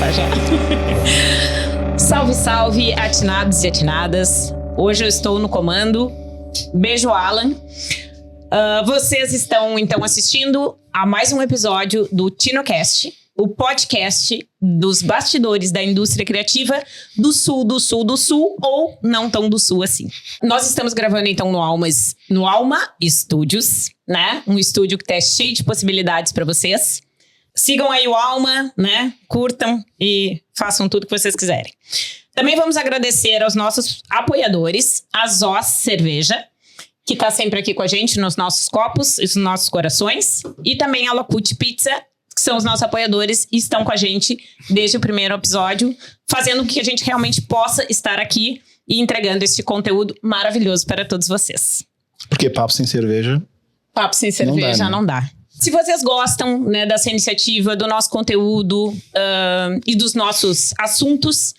começar já. Salve, salve, atinados e atinadas. Hoje eu estou no comando. Beijo, Alan. Vocês estão, então, assistindo a mais um episódio do TinoCast, o podcast dos bastidores da indústria criativa do sul, ou não tão do sul assim. Nós estamos gravando, então, no Alma Studios, né? Um estúdio que tá cheio de possibilidades para vocês. Sigam aí o Alma, né? Curtam e façam tudo que vocês quiserem. Também vamos agradecer aos nossos apoiadores, a Zós Cerveja, que tá sempre aqui com a gente nos nossos copos e nos nossos corações, e também a Lacute Pizza, que são os nossos apoiadores e estão com a gente desde o primeiro episódio, fazendo com que a gente realmente possa estar aqui e entregando este conteúdo maravilhoso para todos vocês. Porque papo sem cerveja... Papo sem cerveja não dá. Se vocês gostam, né, dessa iniciativa, do nosso conteúdo e dos nossos assuntos,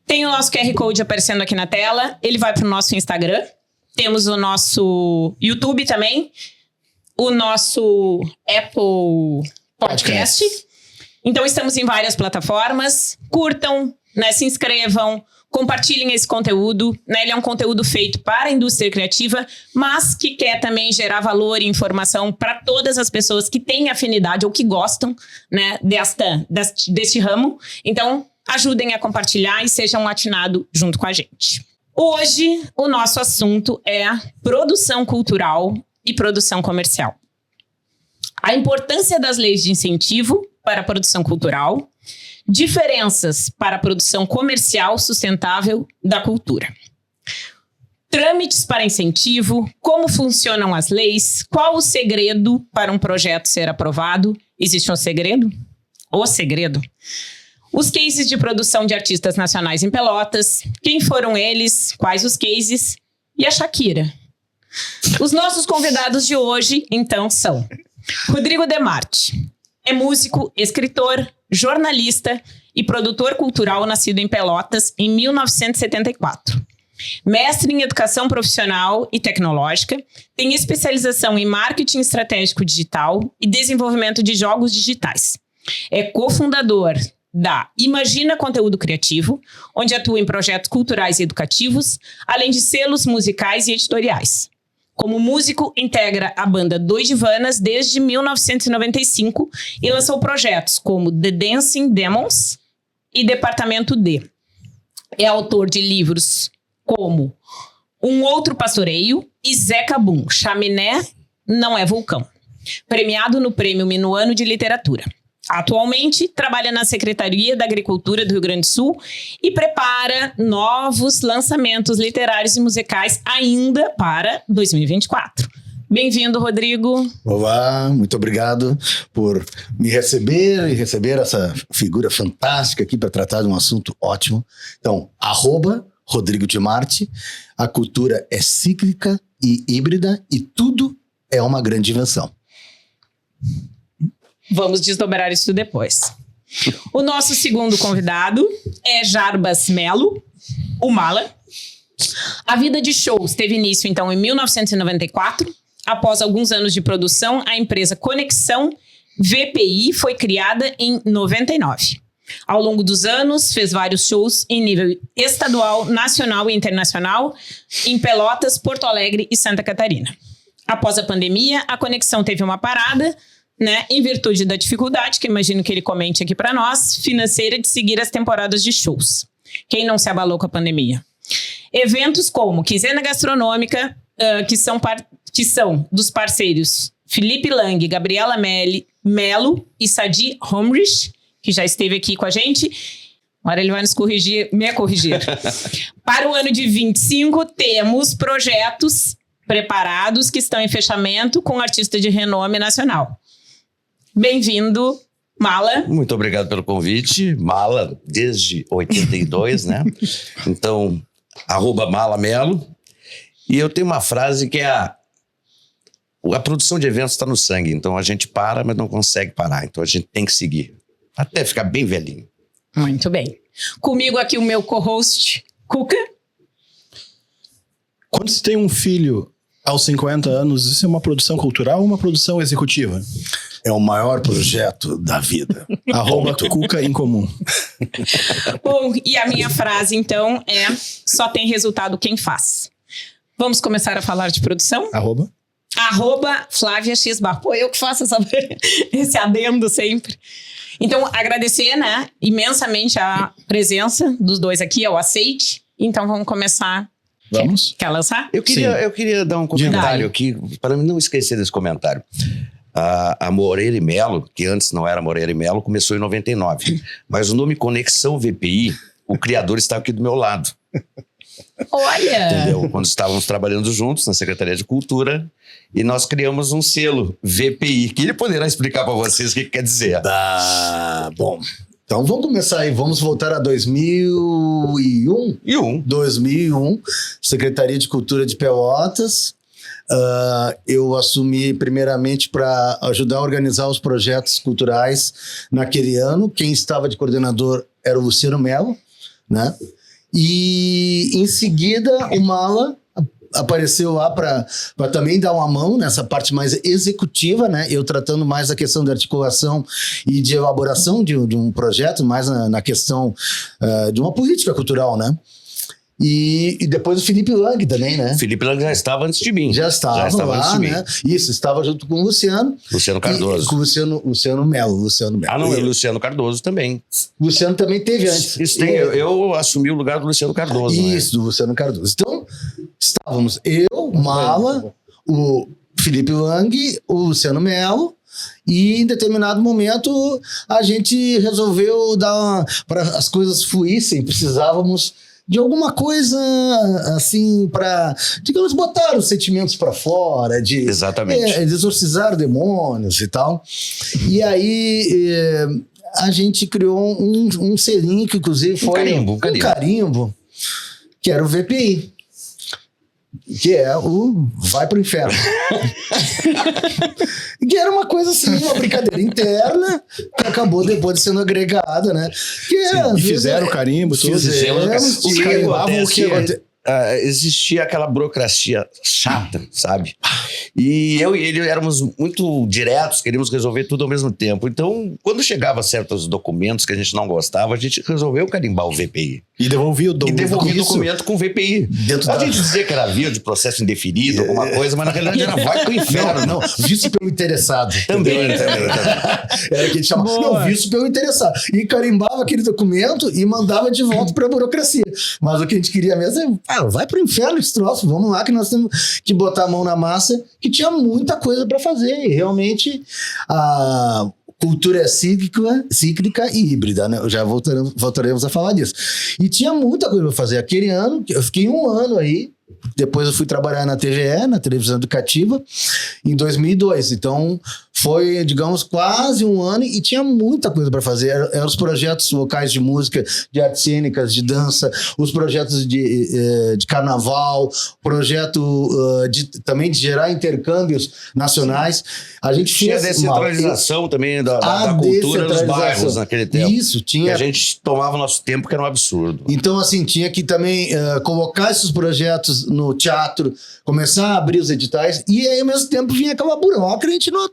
tem o nosso QR Code aparecendo aqui na tela. Ele vai para o nosso Instagram. Temos o nosso YouTube também. O nosso Apple Podcast. Então, estamos em várias plataformas. Curtam, né, se inscrevam, compartilhem esse conteúdo, né? Ele é um conteúdo feito para a indústria criativa, mas que quer também gerar valor e informação para todas as pessoas que têm afinidade ou que gostam, né, deste ramo. Então, ajudem a compartilhar e sejam atinados junto com a gente. Hoje, o nosso assunto é produção cultural e produção comercial. A importância das leis de incentivo para a produção cultural, diferenças para a produção comercial sustentável da cultura. Trâmites para incentivo, como funcionam as leis, qual o segredo para um projeto ser aprovado? Existe um segredo? O segredo? Os cases de produção de artistas nacionais em Pelotas, quem foram eles, quais os cases e a Shakira. Os nossos convidados de hoje, então, são Rodrigo Demarte. É músico, escritor, jornalista e produtor cultural nascido em Pelotas em 1974. Mestre em educação profissional e tecnológica, tem especialização em marketing estratégico digital e desenvolvimento de jogos digitais. É cofundador da Imagina Conteúdo Criativo, onde atua em projetos culturais e educativos, além de selos musicais e editoriais. Como músico, integra a banda Dois Divanas desde 1995 e lançou projetos como The Dancing Demons e Departamento D. É autor de livros como Um Outro Pastoreio e Zeca Bum, Chaminé Não é Vulcão, premiado no Prêmio Minuano de Literatura. Atualmente, trabalha na Secretaria da Agricultura do Rio Grande do Sul e prepara novos lançamentos literários e musicais ainda para 2024. Bem-vindo, Rodrigo. Olá, muito obrigado por me receber e receber essa figura fantástica aqui para tratar de um assunto ótimo. Então, @Rodrigo Demarte, a cultura é cíclica e híbrida e tudo é uma grande invenção. Vamos desdobrar isso depois. O nosso segundo convidado é Jarbas Melo, o Mala. A vida de shows teve início, então, em 1994. Após alguns anos de produção, a empresa Conexão VPI foi criada em 99. Ao longo dos anos, fez vários shows em nível estadual, nacional e internacional em Pelotas, Porto Alegre e Santa Catarina. Após a pandemia, a Conexão teve uma parada, né, em virtude da dificuldade, que imagino que ele comente aqui para nós, financeira de seguir as temporadas de shows. Quem não se abalou com a pandemia? Eventos como Quinzena Gastronômica, que são dos parceiros Felipe Lang, Gabriela Melo e Sadi Homrich, que já esteve aqui com a gente. Agora ele vai me corrigir. Para o ano de 25, temos projetos preparados que estão em fechamento com artistas de renome nacional. Bem-vindo, Mala. Muito obrigado pelo convite. Mala desde 82, né? Então, @Malamelo. E eu tenho uma frase que é a produção de eventos está no sangue. Então, a gente para, mas não consegue parar. Então, a gente tem que seguir. Até ficar bem velhinho. Muito bem. Comigo aqui o meu co-host, Cuca. Quando se tem um filho aos 50 anos, isso é uma produção cultural ou uma produção executiva? é o maior projeto da vida. @Cuca em comum. Bom, e a minha frase, então, é: só tem resultado quem faz. Vamos começar a falar de produção? @Flávia X Bar. Pô, eu que faço esse adendo sempre. Então, agradecer, né, imensamente a presença dos dois aqui, ao aceite. Então, vamos começar. Vamos? Quer lançar? Eu queria dar um comentário aqui, para não esquecer desse comentário. A Moreira e Melo, que antes não era Moreira e Melo, começou em 99. Mas o nome Conexão VPI, o criador está aqui do meu lado. Olha! Entendeu? Quando estávamos trabalhando juntos na Secretaria de Cultura, e nós criamos um selo VPI, que ele poderá explicar para vocês o que quer dizer. Bom, então vamos começar aí, vamos voltar a 2001. 2001, Secretaria de Cultura de Pelotas. Eu assumi primeiramente para ajudar a organizar os projetos culturais naquele ano. Quem estava de coordenador era o Luciano Melo, né? E em seguida o Mala apareceu lá para também dar uma mão nessa parte mais executiva, né? Eu tratando mais da questão da articulação e de elaboração de um projeto, mais na questão de uma política cultural, né? E depois o Felipe Lang também, né? Felipe Lang já estava antes de mim. Já estava lá, antes de mim. né? Isso, estava junto com o Luciano. Luciano Cardoso. Com o Luciano Melo. Ah, não, é o Luciano Cardoso também. O Luciano também teve antes. Eu assumi o lugar do Luciano Cardoso. Isso, né? do Luciano Cardoso. Então, estávamos eu, Mala, o Felipe Lang, o Luciano Melo, e em determinado momento a gente resolveu para as coisas fluíssem, precisávamos de alguma coisa assim para, digamos, botar os sentimentos para fora, de exorcizar demônios e tal. E aí a gente criou um selinho que inclusive foi um carimbo, que era o VPI, que é o Vai Pro Inferno. Que era uma coisa assim, uma brincadeira interna, que acabou depois sendo agregada, né? E fizeram o carimbo, todos. Existia aquela burocracia chata, sabe? E eu e ele éramos muito diretos, queríamos resolver tudo ao mesmo tempo. Então, quando chegava certos documentos que a gente não gostava, a gente resolveu carimbar o VPI. E devolvia o documento com o VPI. A gente dizia que era via de processo indefinido, alguma coisa, mas na realidade era vai pro inferno. Não, visto pelo interessado. Também. Era o que a gente chamava. Não, visto pelo interessado. E carimbava aquele documento e mandava de volta pra burocracia. Mas o que a gente queria mesmo é, vai pro inferno esse troço, vamos lá que nós temos que botar a mão na massa, que tinha muita coisa para fazer. E realmente a cultura é cíclica e híbrida, né? Já voltaremos a falar disso. E tinha muita coisa para fazer. Aquele ano, eu fiquei um ano aí, depois eu fui trabalhar na TVE, na televisão educativa, em 2002. Então, foi, digamos, quase um ano e tinha muita coisa para fazer. Eram os projetos locais de música, de artes cênicas, de dança, os projetos de carnaval, projeto também de gerar intercâmbios nacionais. A gente tinha descentralização também da cultura nos bairros naquele tempo. Isso, tinha. E a gente tomava o nosso tempo, que era um absurdo. Então, assim, tinha que também colocar esses projetos no teatro, começar a abrir os editais, e aí ao mesmo tempo vinha aquela burocracia, a gente não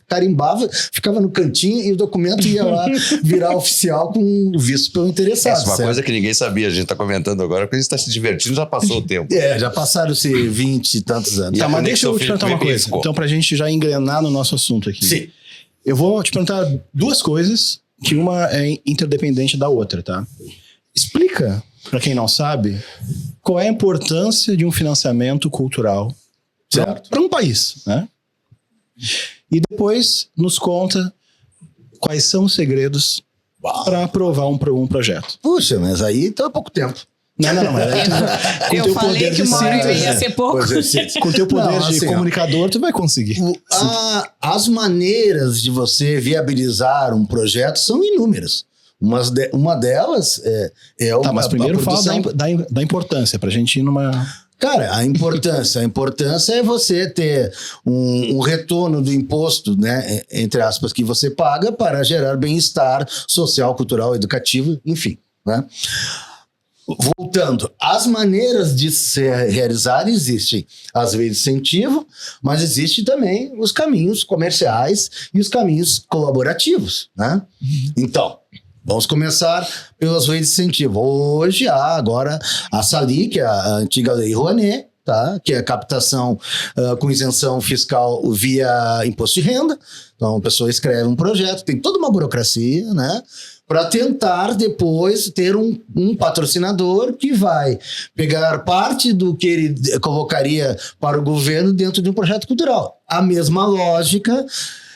carimbava, ficava no cantinho e o documento ia lá virar oficial com o visto pelo interessado. Essa é uma coisa que ninguém sabia, a gente está comentando agora, porque a gente está se divertindo, já passou o tempo. Já passaram-se 20 e tantos anos. Tá, mas deixa eu te perguntar uma coisa, então pra gente já engrenar no nosso assunto aqui. Sim. Eu vou te perguntar duas coisas, que uma é interdependente da outra, tá? Explica, para quem não sabe, qual é a importância de um financiamento cultural para um país, né? E depois nos conta quais são os segredos para aprovar um projeto. Puxa, mas aí tá pouco tempo. Não, mas aí eu falei que uma hora ia ser pouco. Com o teu poder de comunicador, tu vai conseguir. As maneiras de você viabilizar um projeto são inúmeras. Uma delas é o. Tá, mas primeiro fala da importância, pra gente ir numa. Cara, a importância é você ter um retorno do imposto, né, entre aspas, que você paga para gerar bem-estar social, cultural, educativo, enfim, né? voltando, as maneiras de se realizar existem as leis de incentivo, mas existem também os caminhos comerciais e os caminhos colaborativos, né? Então, vamos começar pelas leis de incentivo. Hoje há agora a SALI, que é a antiga Lei Rouanet, tá? Que é a captação com isenção fiscal via imposto de renda. Então, a pessoa escreve um projeto, tem toda uma burocracia, né? Para tentar depois ter um patrocinador que vai pegar parte do que ele colocaria para o governo dentro de um projeto cultural. A mesma lógica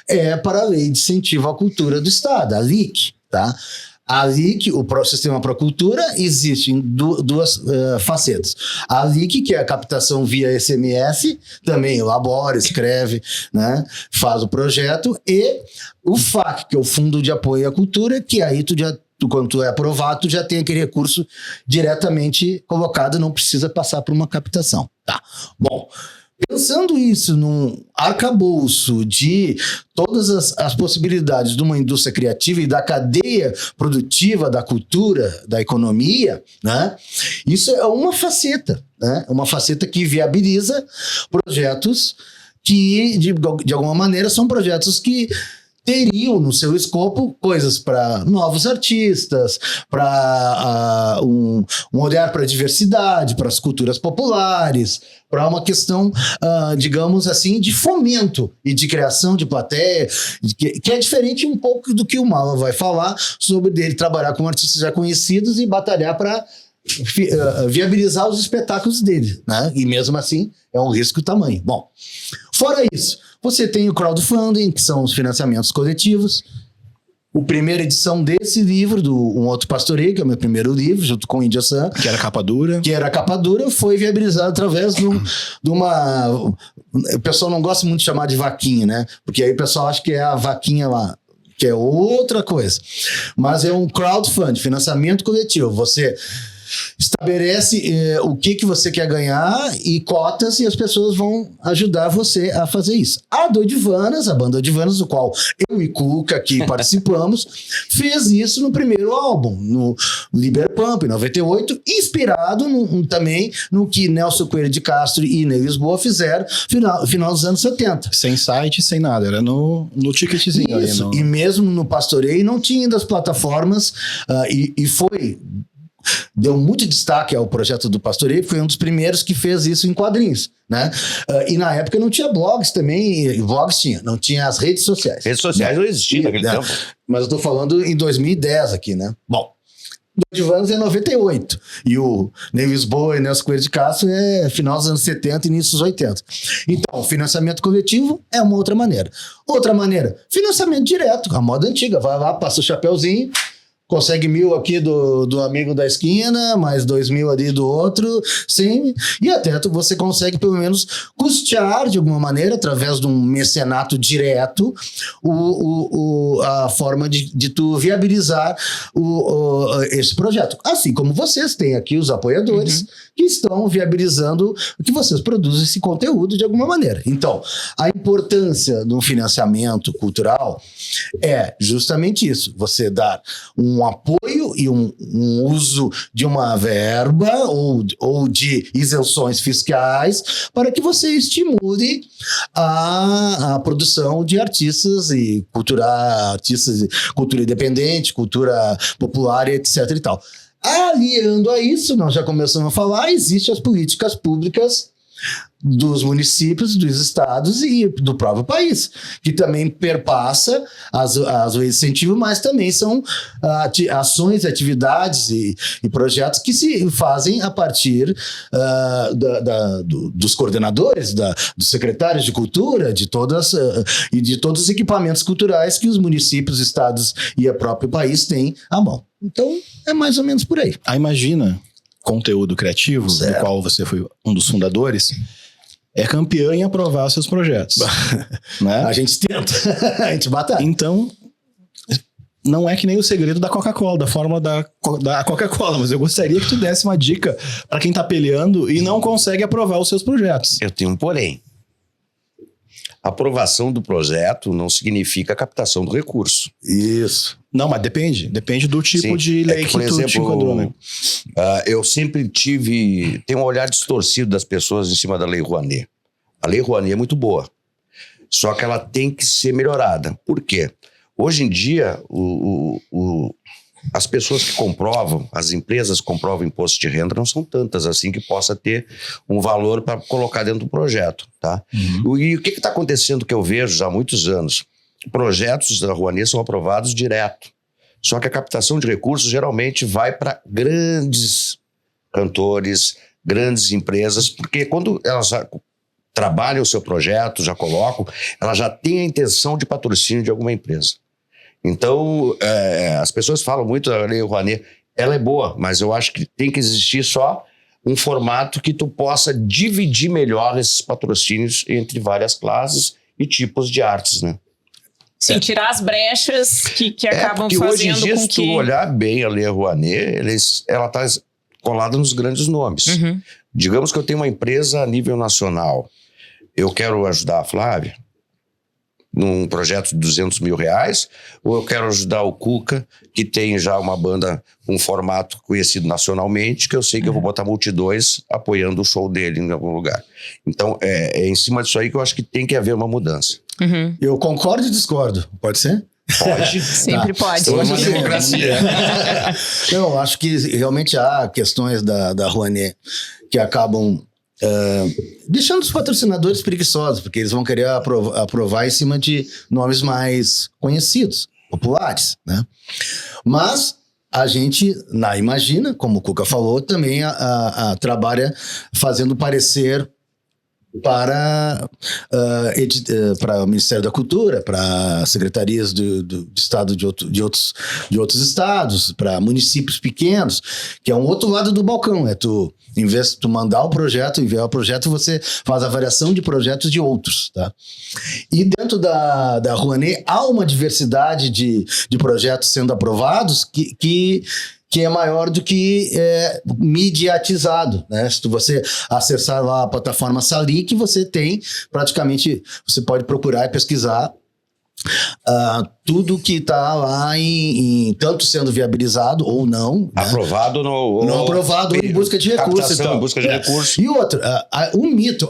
é para a Lei de Incentivo à Cultura do Estado, a LIC, tá? A LIC, o Sistema Procultura, existe em duas facetas. A LIC, que é a captação via SMS, também elabora, escreve, né, faz o projeto, e o FAC, que é o Fundo de Apoio à Cultura, que aí quando tu é aprovado, tu já tem aquele recurso diretamente colocado, não precisa passar por uma captação. Tá. Bom, pensando isso num arcabouço de todas as possibilidades de uma indústria criativa e da cadeia produtiva da cultura, da economia, né? Isso é uma faceta, né? Uma faceta que viabiliza projetos que, de alguma maneira, são projetos que teriam no seu escopo coisas para novos artistas, para um olhar para a diversidade, para as culturas populares, para uma questão, digamos assim, de fomento e de criação de plateia, que é diferente um pouco do que o Mala vai falar sobre dele trabalhar com artistas já conhecidos e batalhar para viabilizar os espetáculos dele, né? E mesmo assim é um risco tamanho. Bom, fora isso, você tem o crowdfunding, que são os financiamentos coletivos. A primeira edição desse livro, do Um Outro Pastoreio, que é o meu primeiro livro, junto com o Índia Sam. Que era capa dura. Que era capa dura, foi viabilizado através de uma... O pessoal não gosta muito de chamar de vaquinha, né? Porque aí o pessoal acha que é a vaquinha lá, que é outra coisa. Mas é um crowdfunding, financiamento coletivo. Você estabelece o que você quer ganhar e cotas, e as pessoas vão ajudar você a fazer isso. A Doidivanas, a banda Doidivanas, do qual eu e Cuca aqui participamos, fez isso no primeiro álbum, no Liberpump, em 98, inspirado também no que Nelson Coelho de Castro e Ney Lisboa fizeram no final dos anos 70. Sem site, sem nada, era no ticketzinho. Isso, ali e mesmo no Pastoreio não tinha ainda as plataformas, deu muito destaque ao projeto do Pastoreio, foi um dos primeiros que fez isso em quadrinhos, né? E na época não tinha blogs também, blogs tinha, não tinha as redes sociais. Redes sociais não existiam naquele tempo. Mas eu tô falando em 2010 aqui, né? Bom, Doidivanas é 98, e o Ney Lisboa e Nelson Coelho de Castro é final dos anos 70 e início dos 80. Então, financiamento coletivo é uma outra maneira. Outra maneira, financiamento direto, a moda antiga, vai lá, passa o chapeuzinho, consegue 1.000 aqui do amigo da esquina, mais 2.000 ali do outro, sim, e até você consegue pelo menos custear de alguma maneira, através de um mecenato direto, a forma de tu viabilizar esse projeto. Assim como vocês têm aqui os apoiadores, que estão viabilizando que vocês produzam esse conteúdo de alguma maneira. Então, a importância de um financiamento cultural é justamente isso, você dar um apoio e um uso de uma verba ou de isenções fiscais para que você estimule a produção de artistas e cultura independente, cultura popular, etc. e tal. Aliando a isso, nós já começamos a falar, existem as políticas públicas dos municípios, dos estados e do próprio país, que também perpassa as leis de incentivo, mas também são ações, atividades e projetos que se fazem a partir dos coordenadores, dos secretários de cultura, de todos os equipamentos culturais que os municípios, estados e o próprio país têm à mão. Então, é mais ou menos por aí. Imagina conteúdo criativo, do qual você foi um dos fundadores, é campeã em aprovar os seus projetos. Né? A gente tenta, a gente batalha. Então, não é que nem o segredo da Coca-Cola, da fórmula da Coca-Cola, mas eu gostaria que tu desse uma dica para quem tá peleando e não consegue aprovar os seus projetos. Eu tenho um porém. aprovação do projeto não significa a captação do recurso. Isso. Não, mas depende do tipo Sim. de lei que, que por tu te enquadrou, né? eu sempre tenho um olhar distorcido das pessoas em cima da Lei Rouanet. A Lei Rouanet é muito boa, só que ela tem que ser melhorada. Por quê? Hoje em dia, as pessoas que comprovam, as empresas que comprovam imposto de renda não são tantas assim que possa ter um valor para colocar dentro do projeto, tá? E o que está acontecendo que eu vejo já há muitos anos? Projetos da Rouanet são aprovados direto, só que a captação de recursos geralmente vai para grandes cantores, grandes empresas, porque quando elas trabalham o seu projeto, já colocam, ela já tem a intenção de patrocínio de alguma empresa. Então, as pessoas falam muito da Lei Rouanet, ela é boa, mas eu acho que tem que existir só um formato que tu possa dividir melhor esses patrocínios entre várias classes e tipos de artes, né? Sim, tirar as brechas que acabam fazendo hoje em dia, com se que... tu olhar bem a Lei Rouanet, ela está colada nos grandes nomes. Digamos que eu tenho uma empresa a nível nacional. Eu quero ajudar a Flávia num projeto de R$200 mil, ou eu quero ajudar o Cuca, que tem já uma banda, um formato conhecido nacionalmente, que eu sei que eu vou botar multidões apoiando o show dele em algum lugar. Então, é em cima disso aí que eu acho que tem que haver uma mudança. Eu concordo e discordo. Pode ser? Pode. Sempre pode. Estamos numa democracia. Não, eu acho que realmente há questões da Rouanet que acabam deixando os patrocinadores preguiçosos, porque eles vão querer aprovar em cima de nomes mais conhecidos, populares, né? Mas a gente, na Imagina, como o Cuca falou, também trabalha fazendo parecer para o Ministério da Cultura, para secretarias do Estado de outros estados, para municípios pequenos, que é um outro lado do balcão. Em vez de tu mandar o projeto, enviar o projeto, você faz a variação de projetos de outros, tá? E dentro da Rouanet há uma diversidade de projetos sendo aprovados que é maior do que mediatizado, né? Se você acessar lá a plataforma Salic, você pode procurar e pesquisar tudo que está lá tanto sendo viabilizado ou não, né? Aprovado não aprovado ou em busca de recursos. Então, em busca de recursos. E outro, um mito.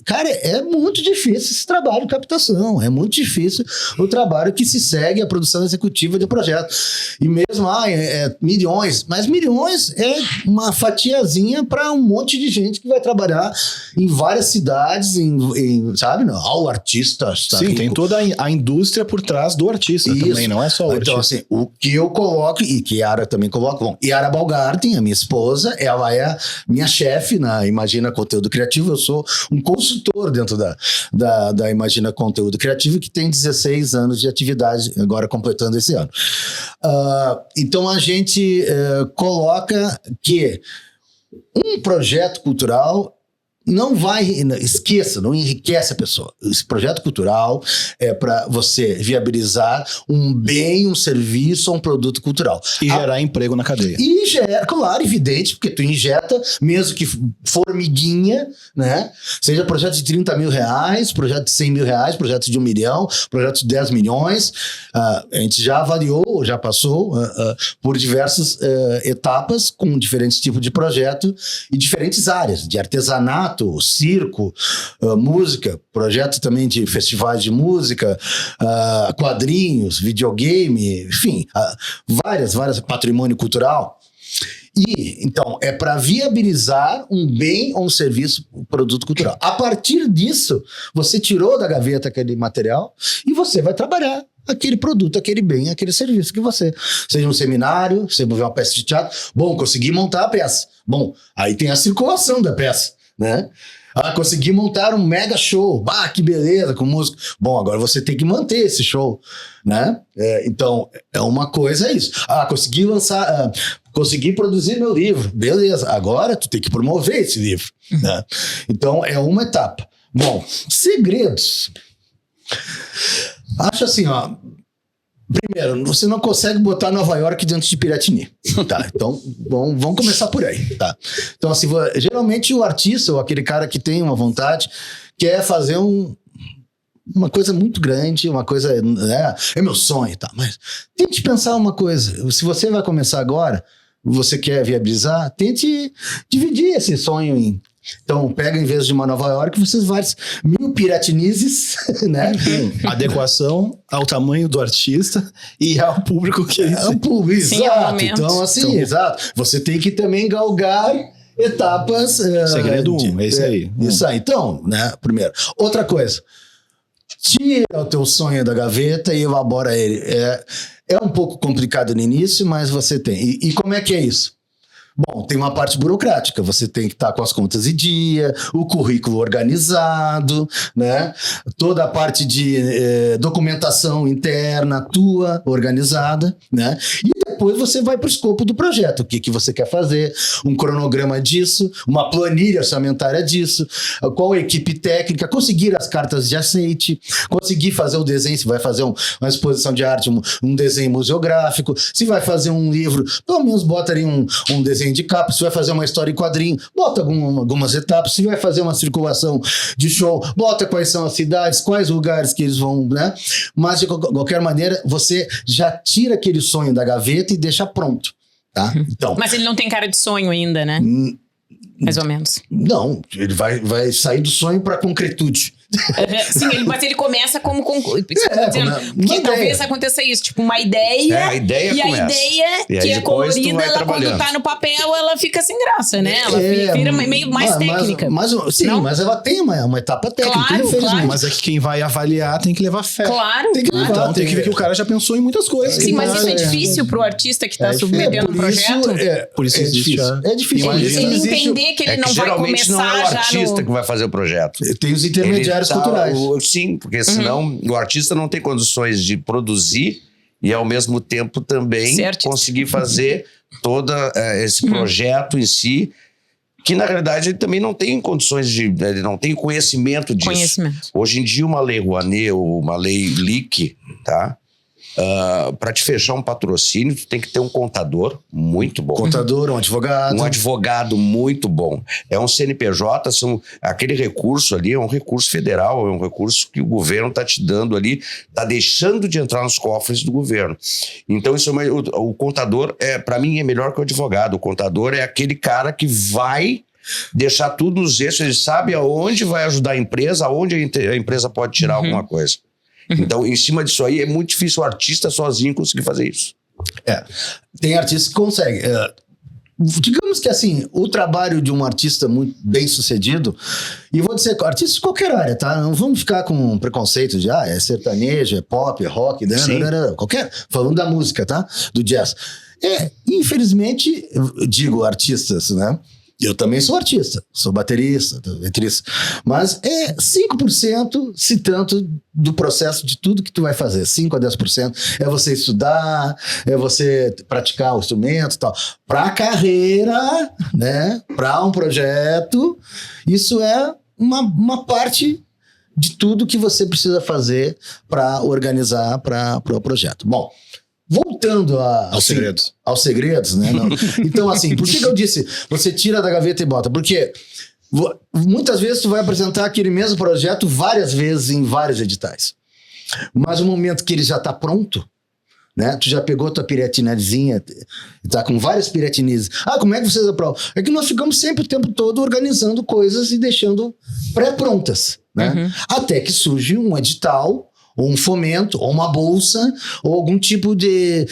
Cara, é muito difícil esse trabalho de captação. É muito difícil o trabalho que se segue a produção executiva de um projeto. E mesmo, milhões. Mas milhões é uma fatiazinha para um monte de gente que vai trabalhar em várias cidades, sabe? Ao artista. Sim, rico. Tem toda a indústria por trás do artista. Isso. Também, não é só o artista. Então, assim, o que eu coloco, e que Yara também coloca, Yara Balgarten, a minha esposa, ela é minha chefe na Imagina Conteúdo Criativo. Eu sou um consultor dentro da Imagina Conteúdo Criativo, que tem 16 anos de atividade, agora completando esse ano. Então, a gente coloca que um projeto cultural não enriquece a pessoa. Esse projeto cultural é para você viabilizar um bem, um serviço ou um produto cultural. E gerar emprego na cadeia. E gera, claro, evidente, porque tu injeta, mesmo que formiguinha, né? Seja projeto de R$30 mil, projeto de R$100 mil, projeto de 1 milhão, projeto de 10 milhões. A gente já avaliou, já passou por diversas etapas com diferentes tipos de projeto e diferentes áreas, de artesanato, circo, música, projeto também de festivais de música, quadrinhos, videogame, enfim, várias, patrimônio cultural. E, então, é para viabilizar um bem ou um serviço, um produto cultural. A partir disso, você tirou da gaveta aquele material e você vai trabalhar aquele produto, aquele bem, aquele serviço que você... Seja um seminário, você vai ver uma peça de teatro. Bom, consegui montar a peça. Bom, aí tem a circulação da peça, né? Consegui montar um mega show. Que beleza, com música. Bom, agora você tem que manter esse show, né? Então, uma coisa é isso. Consegui lançar... consegui produzir meu livro. Beleza, agora tu tem que promover esse livro, né? Então, é uma etapa. Bom, segredos. Acho assim, primeiro, você não consegue botar Nova York dentro de Piratini, tá? Então, vamos começar por aí, tá? Então, assim, geralmente o artista ou aquele cara que tem uma vontade quer fazer uma coisa muito grande, uma coisa, né, é meu sonho e tal, mas tente pensar uma coisa, se você vai começar agora, você quer viabilizar, tente dividir esse sonho em... Então, pega em vez de uma Nova York, vocês vários 1000 piratinizes, né? Adequação ao tamanho do artista e ao público que ele... É um público, Sim, exato. Então, assim, exato. Você tem que também galgar etapas... Segredo 1, é esse aí. Isso aí. Então, né, primeiro. Outra coisa. Tira o teu sonho da gaveta e elabora ele. É um pouco complicado no início, mas você tem. E como é que é isso? Bom, tem uma parte burocrática, você tem que estar com as contas em dia, o currículo organizado, né? Toda a parte de documentação interna tua organizada, né? E depois você vai para o escopo do projeto, o que você quer fazer, um cronograma disso, uma planilha orçamentária disso, qual a equipe técnica, conseguir as cartas de aceite, conseguir fazer o desenho, se vai fazer uma exposição de arte, um desenho museográfico, se vai fazer um livro, pelo menos bota ali um desenho de capa, se vai fazer uma história em quadrinho, bota algumas etapas, se vai fazer uma circulação de show, bota quais são as cidades, quais lugares que eles vão, né? Mas de qualquer maneira, você já tira aquele sonho da gaveta e deixa pronto, tá? Então, mas ele não tem cara de sonho ainda, né? Mais ou menos. Não, ele vai sair do sonho para concretude. Sim, mas ele começa como que talvez aconteça isso, tipo uma ideia, a ideia e começa. A ideia que é colorida, ela quando tá no papel, ela fica sem graça, né? Ela vira meio mais técnica. Sim, mas ela tem uma etapa técnica. Claro. Mas é que quem vai avaliar tem que levar fé. Claro. Tem que levar, Então tem que ver que o cara já pensou em muitas coisas. Sim, mas isso é difícil pro artista que tá submetendo um projeto. Por isso existe é difícil. Ele entender que ele não vai geralmente não é o começar já artista que vai fazer o projeto. Tem os intermediários culturais. Sim, porque senão o artista não tem condições de produzir e ao mesmo tempo também conseguir fazer todo esse projeto em si, que na realidade ele também não tem condições ele não tem conhecimento disso. Hoje em dia uma lei Rouanet ou uma lei LIC, tá? Para te fechar um patrocínio, tu tem que ter um contador muito bom. Contador, um advogado. Um advogado muito bom. É um CNPJ, aquele recurso ali é um recurso federal, é um recurso que o governo está te dando ali, está deixando de entrar nos cofres do governo. Então, o contador, para mim, é melhor que o advogado. O contador é aquele cara que vai deixar tudo nos eixos, ele sabe aonde vai ajudar a empresa, aonde a empresa pode tirar alguma coisa. Então, em cima disso aí, é muito difícil o artista sozinho conseguir fazer isso. Tem artistas que conseguem. Digamos que assim, o trabalho de um artista muito bem sucedido, e vou dizer, artista de qualquer área, tá? Não vamos ficar com preconceito de, é sertanejo, é pop, é rock, qualquer, falando da música, tá? Do jazz. Infelizmente, digo artistas, né? Eu também sou artista, sou baterista, letrista, mas 5%, se tanto, do processo de tudo que tu vai fazer. 5 a 10% é você estudar, é você praticar o instrumento e tal. Para a carreira, né? Para um projeto, isso é uma parte de tudo que você precisa fazer para organizar para o projeto. Bom, voltando aos segredos, né? Não. Então, assim, por que eu disse você tira da gaveta e bota? Porque muitas vezes tu vai apresentar aquele mesmo projeto várias vezes em vários editais. Mas no momento que ele já está pronto, né? Tu já pegou tua piretinazinha, tá com várias piretinizes. Como é que vocês aprovam? É que nós ficamos sempre o tempo todo organizando coisas e deixando pré-prontas, né? Até que surge um edital, ou um fomento, ou uma bolsa, ou algum tipo de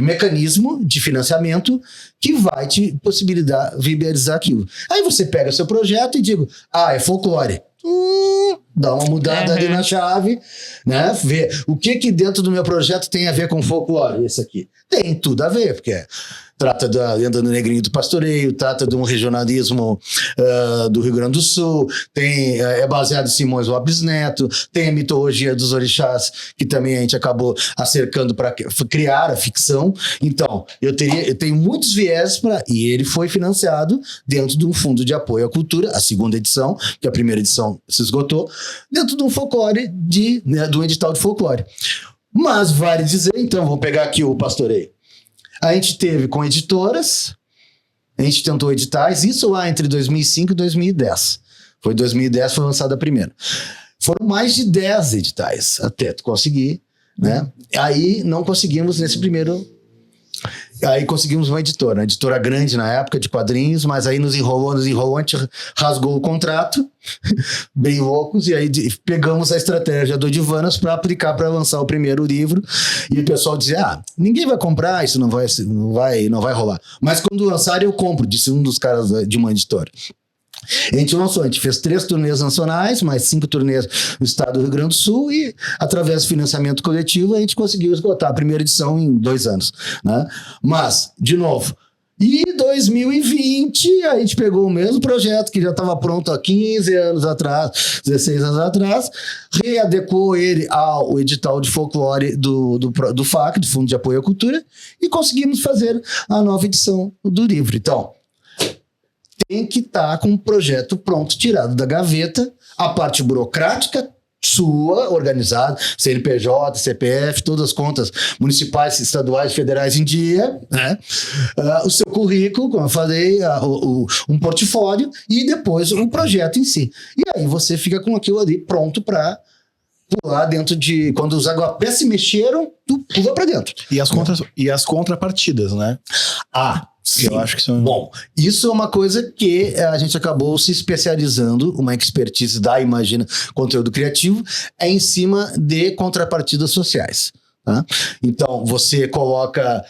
mecanismo de financiamento que vai te possibilitar viabilizar aquilo. Aí você pega seu projeto e digo, é folclore. Dá uma mudada ali na chave, né? Vê o que dentro do meu projeto tem a ver com folclore, esse aqui. Tem tudo a ver, porque trata da lenda do Negrinho do Pastoreio, trata de um regionalismo do Rio Grande do Sul, é baseado em Simões Lopes Neto, tem a mitologia dos orixás, que também a gente acabou acercando para criar a ficção. Então, eu tenho muitos viés e ele foi financiado dentro de um fundo de apoio à cultura, a segunda edição, que a primeira edição se esgotou, dentro de um folclore, do edital de folclore. Mas vale dizer, então, vou pegar aqui o Pastoreio. A gente teve com editoras, a gente tentou editais, isso lá entre 2005 e 2010. Foi 2010 foi lançada a primeira. foram mais de 10 editais até tu conseguir, né? Aí não conseguimos nesse primeiro... Aí conseguimos uma editora grande na época de quadrinhos, mas aí nos enrolou, a gente rasgou o contrato, bem loucos, e aí pegamos a estratégia do Divanas para aplicar para lançar o primeiro livro, e o pessoal dizia, ninguém vai comprar, isso não vai rolar. Mas quando lançar eu compro, disse um dos caras de uma editora. A gente fez 3 turnês nacionais, mais 5 turnês no estado do Rio Grande do Sul e, através do financiamento coletivo, a gente conseguiu esgotar a primeira edição em 2 anos, né? Mas, de novo, em 2020, a gente pegou o mesmo projeto que já estava pronto há 15 anos atrás, 16 anos atrás, readequou ele ao edital de folclore do FAC, do Fundo de Apoio à Cultura, e conseguimos fazer a nova edição do livro. Então, tem que estar com um projeto pronto, tirado da gaveta, a parte burocrática sua, organizada, CNPJ, CPF, todas as contas municipais, estaduais, federais em dia, né? O seu currículo, como eu falei, um portfólio e depois um projeto em si. E aí você fica com aquilo ali pronto para pular dentro de... Quando os aguapés se mexeram, tu pula para dentro. E as contrapartidas, né? Sim. Eu acho que são... Bom, isso é uma coisa que a gente acabou se especializando, uma expertise da Imagina Conteúdo Criativo, é em cima de contrapartidas sociais. Tá? Então, você coloca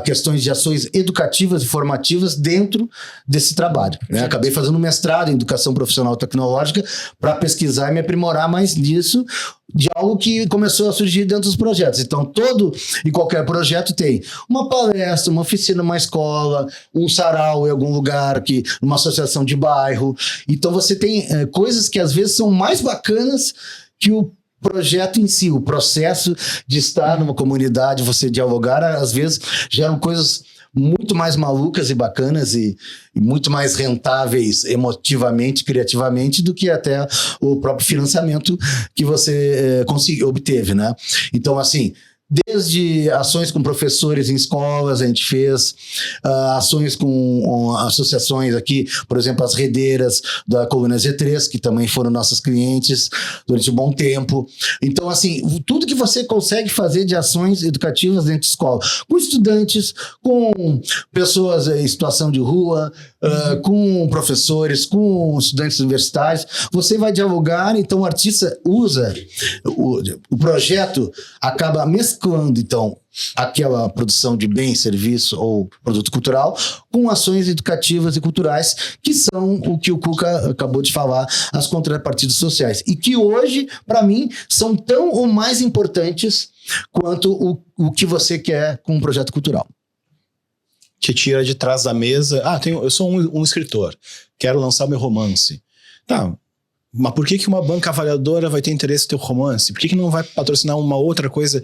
questões de ações educativas e formativas dentro desse trabalho, né? Acabei fazendo um mestrado em Educação Profissional Tecnológica para pesquisar e me aprimorar mais nisso, de algo que começou a surgir dentro dos projetos. Então, todo e qualquer projeto tem uma palestra, uma oficina, uma escola, um sarau em algum lugar, uma associação de bairro. Então, você tem coisas que às vezes são mais bacanas que o projeto em si, o processo de estar numa comunidade, você dialogar, às vezes geram coisas muito mais malucas e bacanas e muito mais rentáveis emotivamente, criativamente, do que até o próprio financiamento que você obteve, né? Então, assim, desde ações com professores em escolas, a gente fez ações com associações aqui, por exemplo, as redeiras da Coluna Z3, que também foram nossas clientes durante um bom tempo. Então, assim, tudo que você consegue fazer de ações educativas dentro de escola, com estudantes, com pessoas em situação de rua, com professores, com estudantes universitários, você vai dialogar, então o artista usa, o projeto acaba mesclando, então, aquela produção de bem, serviço ou produto cultural com ações educativas e culturais, que são o que o Cuca acabou de falar, as contrapartidas sociais. E que hoje, para mim, são tão ou mais importantes quanto o que você quer com um projeto cultural. Te tira de trás da mesa. Eu sou um escritor, quero lançar meu romance. Tá, mas por que uma banca avaliadora vai ter interesse no teu romance? Por que não vai patrocinar uma outra coisa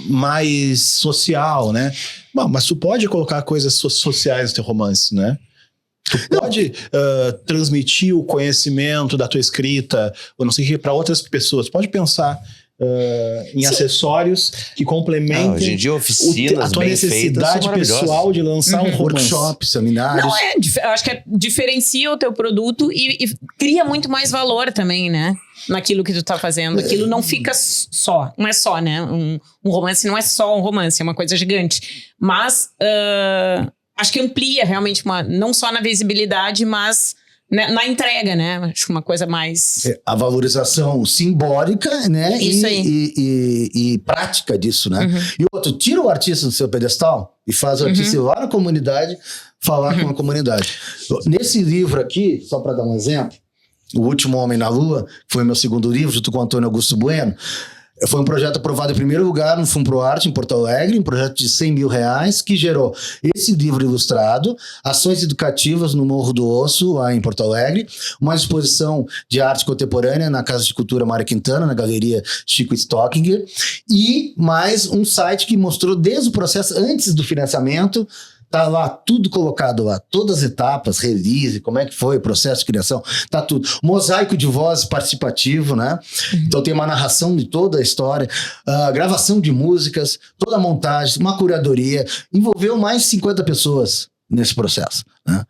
mais social, né? Bom, mas tu pode colocar coisas sociais no teu romance, né? Tu pode transmitir o conhecimento da tua escrita, ou não sei o que, para outras pessoas. Pode pensar em acessórios que complementem hoje em dia, oficinas a tua bem necessidade pessoal de lançar um romance. Workshop, seminários. Não, eu acho que diferencia o teu produto e cria muito mais valor também, né? Naquilo que tu tá fazendo. Aquilo não fica só. Não é só, né? Um romance não é só um romance, é uma coisa gigante. Mas acho que amplia realmente não só na visibilidade, mas na entrega, né? Acho uma coisa mais... A valorização simbólica, né? Isso aí. E prática disso, né? E outro, tira o artista do seu pedestal e faz o artista ir lá na comunidade falar com a comunidade. Nesse livro aqui, só para dar um exemplo, O Último Homem na Lua, que foi meu segundo livro, junto com o Antônio Augusto Bueno, foi um projeto aprovado em primeiro lugar no Funproarte, em Porto Alegre, um projeto de R$100 mil, que gerou esse livro ilustrado, ações educativas no Morro do Osso, lá em Porto Alegre, uma exposição de arte contemporânea na Casa de Cultura Mário Quintana, na Galeria Chico Stockinger, e mais um site que mostrou desde o processo, antes do financiamento, tá lá tudo colocado lá, todas as etapas, release, como é que foi o processo de criação, tá tudo. Mosaico de voz participativo, né? Então tem uma narração de toda a história, gravação de músicas, toda a montagem, uma curadoria, envolveu mais de 50 pessoas nesse processo, né?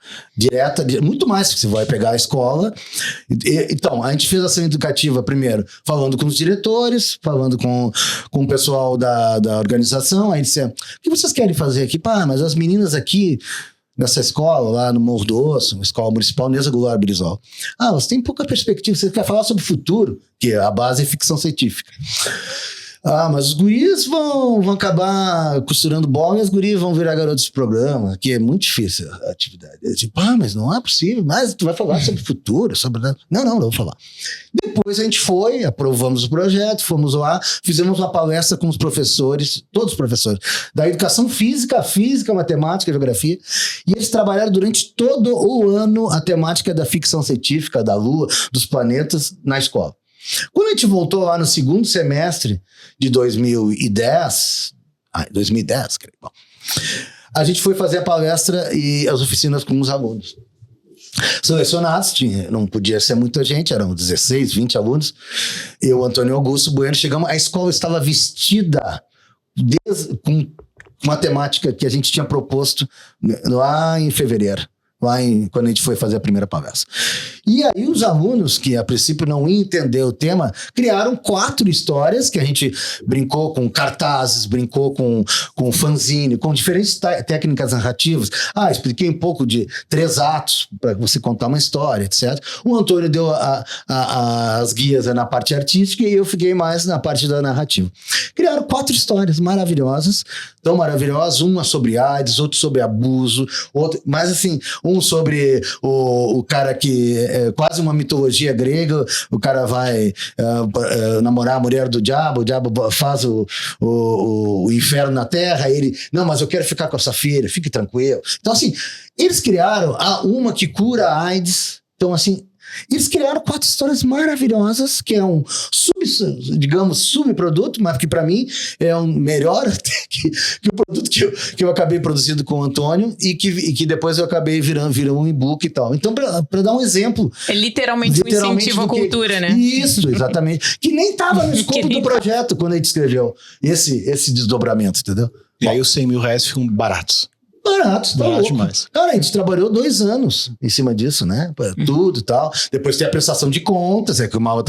Muito mais, que você vai pegar a escola. Então, a gente fez ação educativa primeiro, falando com os diretores, falando com o pessoal da organização. Aí disse, o que vocês querem fazer aqui? Pá, mas as meninas aqui nessa escola, lá no Morro do Osso, uma escola municipal, Neza Goulart Brizola. Você tem pouca perspectiva, você quer falar sobre o futuro, que a base é ficção científica. Mas os guris vão acabar costurando bola e as gurias vão virar garotos de programa, que é muito difícil a atividade. Eu tipo, mas não é possível, mas tu vai falar sobre o futuro, sobre... Não vou falar. Depois a gente foi, aprovamos o projeto, fomos lá, fizemos uma palestra com os professores, todos os professores, da educação física, matemática, geografia, e eles trabalharam durante todo o ano a temática da ficção científica, da Lua, dos planetas, na escola. Quando a gente voltou lá no segundo semestre de 2010, a gente foi fazer a palestra e as oficinas com os alunos. Selecionados, não podia ser muita gente, eram 16, 20 alunos. Eu, Antônio Augusto Bueno, chegamos, a escola estava vestida com uma temática que a gente tinha proposto lá em fevereiro. Quando a gente foi fazer a primeira palestra. E aí os alunos, que a princípio não iam entender o tema, criaram 4 histórias que a gente brincou com cartazes, brincou com fanzine, com diferentes técnicas narrativas. Expliquei um pouco de 3 atos para você contar uma história, etc. O Antônio deu as guias na parte artística e eu fiquei mais na parte da narrativa. Criaram 4 histórias maravilhosas, tão maravilhosas, uma sobre AIDS, outra sobre abuso, outra, mas assim, um sobre o cara que é quase uma mitologia grega, o cara vai namorar a mulher do diabo, o diabo faz o inferno na terra, ele, não, mas eu quero ficar com essa filha, fique tranquilo. Então assim, eles criaram uma que cura a AIDS, então assim, eles criaram 4 histórias maravilhosas, que é um subproduto, mas que para mim é um melhor que o produto que eu acabei produzindo com o Antônio e que depois eu acabei virando um e-book e tal. Então, para dar um exemplo... É literalmente um incentivo à cultura, né? Isso, exatamente. Que nem estava no escopo do projeto quando a gente escreveu esse desdobramento, entendeu? E aí os 100 mil reais ficam baratos. Barato demais. Cara, a gente trabalhou 2 anos em cima disso, né? Tudo e tal. Depois tem a prestação de contas, que o Mauro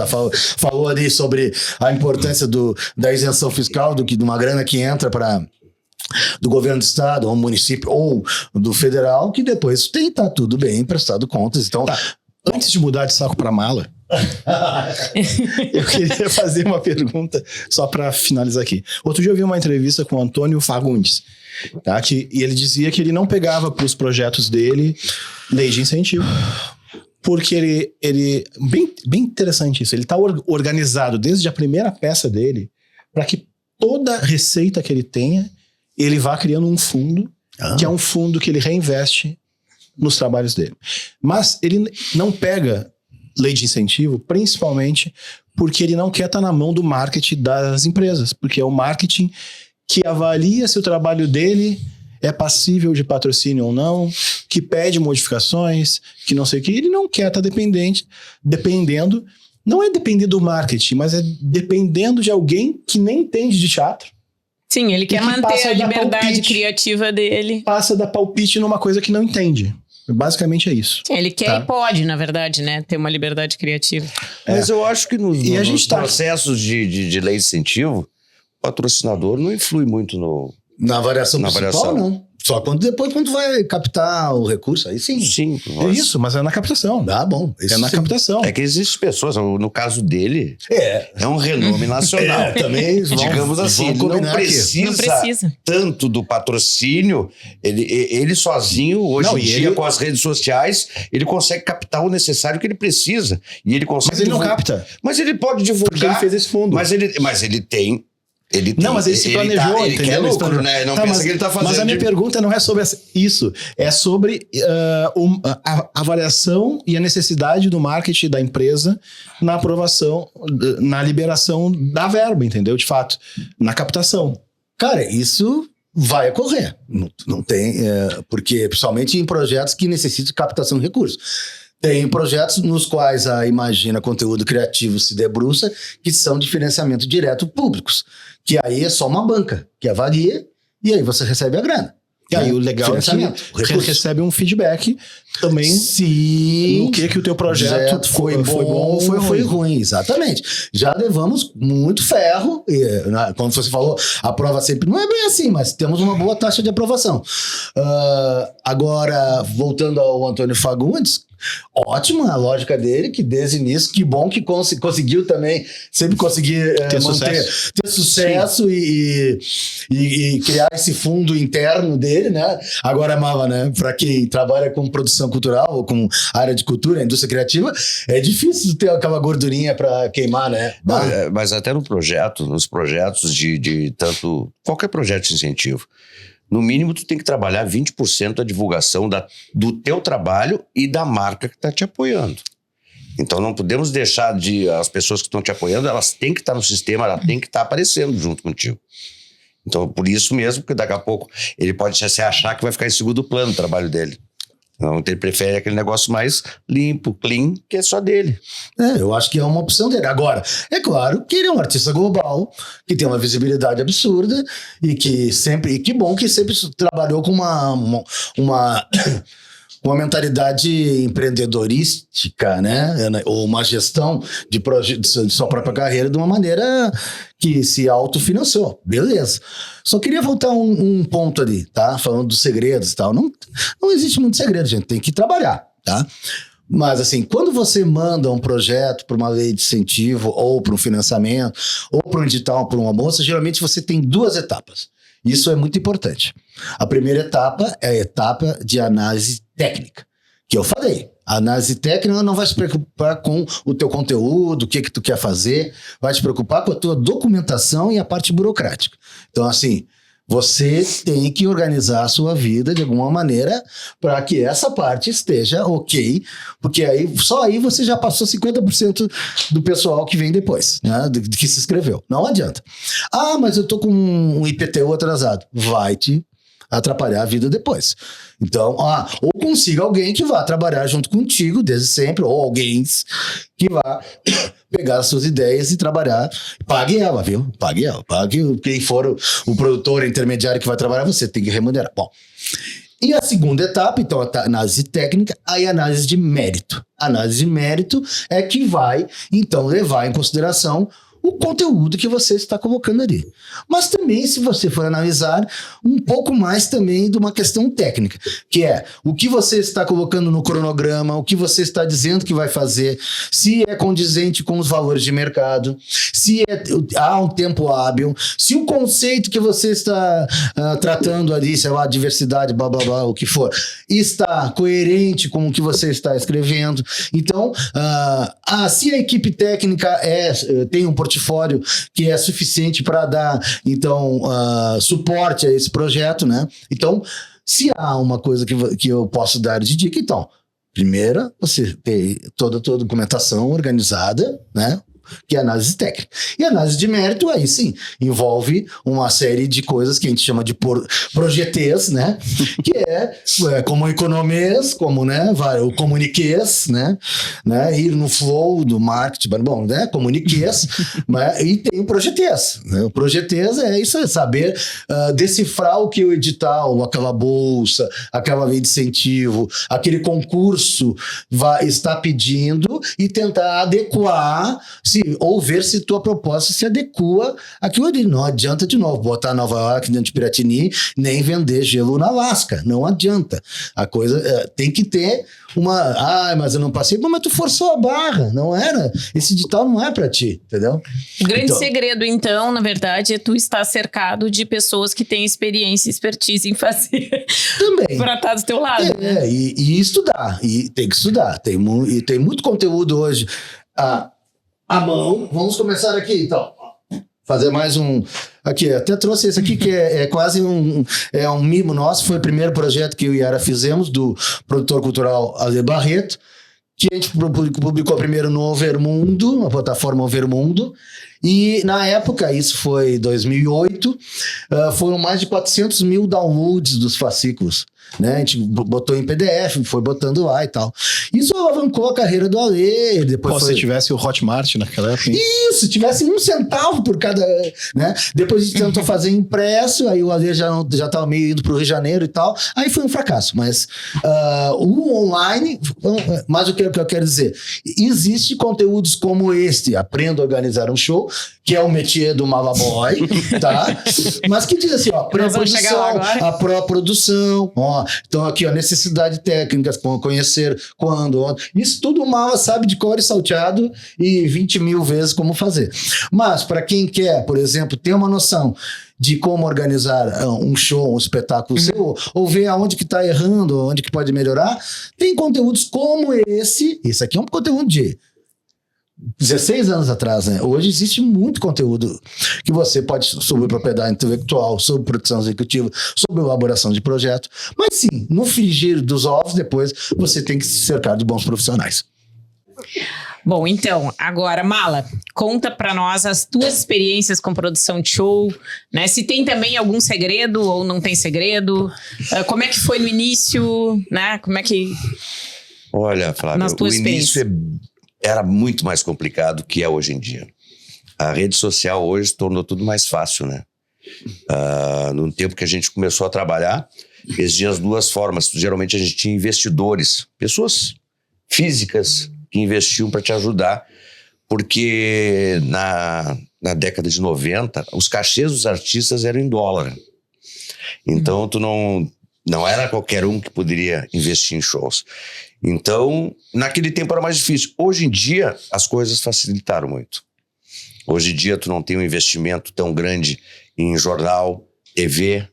falou ali sobre a importância da isenção fiscal, de uma grana que entra do governo do estado, ou município, ou do federal, que depois tá tudo bem, prestado contas. Então, antes de mudar de saco para mala, eu queria fazer uma pergunta só para finalizar aqui. Outro dia eu vi uma entrevista com o Antônio Fagundes, tá? E ele dizia que ele não pegava para os projetos dele lei de incentivo, porque ele bem interessante isso, ele está organizado desde a primeira peça dele para que toda receita que ele tenha, ele vá criando um fundo, que é um fundo que ele reinveste nos trabalhos dele. Mas ele não pega lei de incentivo, principalmente porque ele não quer estar na mão do marketing das empresas, porque é o marketing que avalia se o trabalho dele é passível de patrocínio ou não, que pede modificações, que não sei o que. Ele não quer estar dependendo, não é depender do marketing, mas é dependendo de alguém que nem entende de teatro. Sim, ele quer manter a liberdade criativa dele. Passa da palpite numa coisa que não entende. Basicamente é isso. Ele quer e pode, na verdade, né? Ter uma liberdade criativa. Mas eu acho que nos processos de lei de incentivo, o patrocinador não influi muito na variação principal, não. Só quando vai captar o recurso, aí sim. Sim. É isso, mas é na captação. Bom. É na captação. É que existem pessoas, no caso dele, é um renome nacional. Também, digamos assim, ele não precisa tanto do patrocínio, ele sozinho, hoje em dia, com as redes sociais, ele consegue captar o necessário que ele precisa. E ele consegue mas ele não capta. Mas ele pode divulgar. Porque ele fez esse fundo. Mas ele tem... mas ele se planejou, ele quer lucro, né? Não pensa que ele tá fazendo. Mas a minha pergunta não é sobre isso. É sobre a avaliação e a necessidade do marketing da empresa na aprovação, na liberação da verba, entendeu? De fato, na captação. Cara, isso vai ocorrer. Não tem... porque, principalmente em projetos que necessitam de captação de recursos. Tem projetos nos quais a Imagina Conteúdo Criativo se debruça, que são de financiamento direto públicos, que aí é só uma banca que avalia e aí você recebe a grana. E aí o legal é que recebe um feedback também no que o teu projeto foi bom ou foi ruim. Exatamente. Já levamos muito ferro. E, como você falou, a prova sempre não é bem assim, mas temos uma boa taxa de aprovação. Agora, voltando ao Antônio Fagundes, ótima a lógica dele, que desde o início, que bom que conseguiu também, sempre conseguir ter sucesso e criar esse fundo interno dele, né? Agora, Mala, né? Para quem trabalha com produção cultural ou com área de cultura, indústria criativa, é difícil ter aquela gordurinha para queimar, né? Mas até nos projetos de tanto, qualquer projeto de incentivo, no mínimo, tu tem que trabalhar 20% da divulgação do teu trabalho e da marca que está te apoiando. Então, não podemos deixar as pessoas que estão te apoiando, elas têm que estar no sistema, elas têm que estar aparecendo junto contigo. Então, por isso mesmo, que daqui a pouco ele pode se achar que vai ficar em segundo plano o trabalho dele. Então, ele prefere aquele negócio mais limpo, clean, que é só dele. Eu acho que é uma opção dele. Agora, é claro que ele é um artista global, que tem uma visibilidade absurda e que bom que sempre trabalhou com uma mentalidade empreendedorística, né? Ou uma gestão de sua própria carreira de uma maneira que se autofinanciou. Beleza. Só queria voltar um ponto ali, tá? Falando dos segredos e tal. Não existe muito segredo, gente. Tem que trabalhar, tá? Mas, assim, quando você manda um projeto para uma lei de incentivo, ou para um financiamento, ou para um edital, para uma bolsa, geralmente você tem 2 etapas. Isso é muito importante. A primeira etapa é a etapa de análise técnica, que eu falei. A análise técnica não vai se preocupar com o teu conteúdo, o que tu quer fazer, vai te preocupar com a tua documentação e a parte burocrática. Então, assim, você tem que organizar a sua vida de alguma maneira para que essa parte esteja ok, porque só aí você já passou 50% do pessoal que vem depois, né, que se inscreveu. Não adianta. Mas eu tô com um IPTU atrasado. Vai te atrapalhar a vida depois. Então, ou consiga alguém que vá trabalhar junto contigo desde sempre, ou alguém que vá pegar as suas ideias e trabalhar. Pague ela, viu? Pague ela. Pague quem for o produtor intermediário que vai trabalhar, você tem que remunerar. Bom, e a segunda etapa, então, a análise técnica, aí a análise de mérito. A análise de mérito é que vai, então, levar em consideração o conteúdo que você está colocando ali. Mas também, se você for analisar, um pouco mais também de uma questão técnica, que é o que você está colocando no cronograma, o que você está dizendo que vai fazer, se é condizente com os valores de mercado, se há um tempo hábil, se o conceito que você está tratando ali, sei lá, diversidade, blá, blá, blá, o que for, está coerente com o que você está escrevendo. Então, se a equipe técnica tem um portfólio que é suficiente para dar, então, suporte a esse projeto, né? Então, se há uma coisa que eu posso dar de dica, então, primeira, você ter toda a documentação organizada, né? Que é a análise técnica. E a análise de mérito, aí sim, envolve uma série de coisas que a gente chama de projetês, né? Que é como economês, como, né, o comuniquês, né? Ir no flow do marketing, bom, né? Comuniquês, né? E tem o projetês. Né? O projetês é isso, é saber decifrar o que o edital, aquela bolsa, aquela lei de incentivo, aquele concurso está pedindo e tentar adequar ou ver se tua proposta se adequa àquilo ali. Não adianta, de novo, botar Nova York dentro de Piratini, nem vender gelo na Alasca. Não adianta. A coisa tem que ter mas eu não passei. Mas tu forçou a barra. Não era. Esse edital não é pra ti, entendeu? O grande segredo, então, na verdade, é tu estar cercado de pessoas que têm experiência e expertise em fazer. Também. Pra estar do teu lado. Né? E estudar. E tem que estudar. Tem muito conteúdo hoje. À mão. Vamos começar aqui, então. Fazer mais um... Aqui, até trouxe esse aqui, que é quase um mimo nosso. Foi o primeiro projeto que eu e a Yara fizemos, do produtor cultural Ale Barreto, que a gente publicou primeiro no Overmundo, na plataforma Overmundo, E na época, isso foi 2008, foram mais de 400 mil downloads dos fascículos. Né? A gente botou em PDF, foi botando lá e tal. Isso alavancou a carreira do Ale. Depois se tivesse o Hotmart naquela época. Isso, tivesse 1 centavo por cada. Né? Depois a gente tentou fazer impresso, aí o Ale já estava meio indo para o Rio de Janeiro e tal. Aí foi um fracasso. Mas o online. Mas o que eu quero dizer? Existe conteúdos como este, Aprenda a Organizar um Show, que é o métier do Malaboy, tá? Mas que diz assim, ó, pré-produção, a pró-produção, ó. Então aqui, ó, necessidade técnica, conhecer quando, onde. Isso tudo o Mala sabe de cor e salteado e 20 mil vezes como fazer. Mas para quem quer, por exemplo, ter uma noção de como organizar um show, um espetáculo seu, ou ver aonde que tá errando, onde que pode melhorar, tem conteúdos como esse. Esse aqui é um conteúdo de 16 anos atrás, né? Hoje existe muito conteúdo que você pode sobre propriedade intelectual, sobre produção executiva, sobre elaboração de projeto. Mas sim, no frigir dos ovos, depois você tem que se cercar de bons profissionais. Bom, então, agora, Mala, conta pra nós as tuas experiências com produção de show, né? Se tem também algum segredo ou não tem segredo, como é que foi no início, né? Como é que... Olha, Flávia, o início era muito mais complicado que é hoje em dia. A rede social hoje tornou tudo mais fácil, né? No tempo que a gente começou a trabalhar, existiam as duas formas. Geralmente a gente tinha investidores, pessoas físicas que investiam para te ajudar, porque na década de 90, os cachês dos artistas eram em dólar. Então, tu não era qualquer um que poderia investir em shows. Então, naquele tempo era mais difícil. Hoje em dia, as coisas facilitaram muito. Hoje em dia, tu não tem um investimento tão grande em jornal, TV,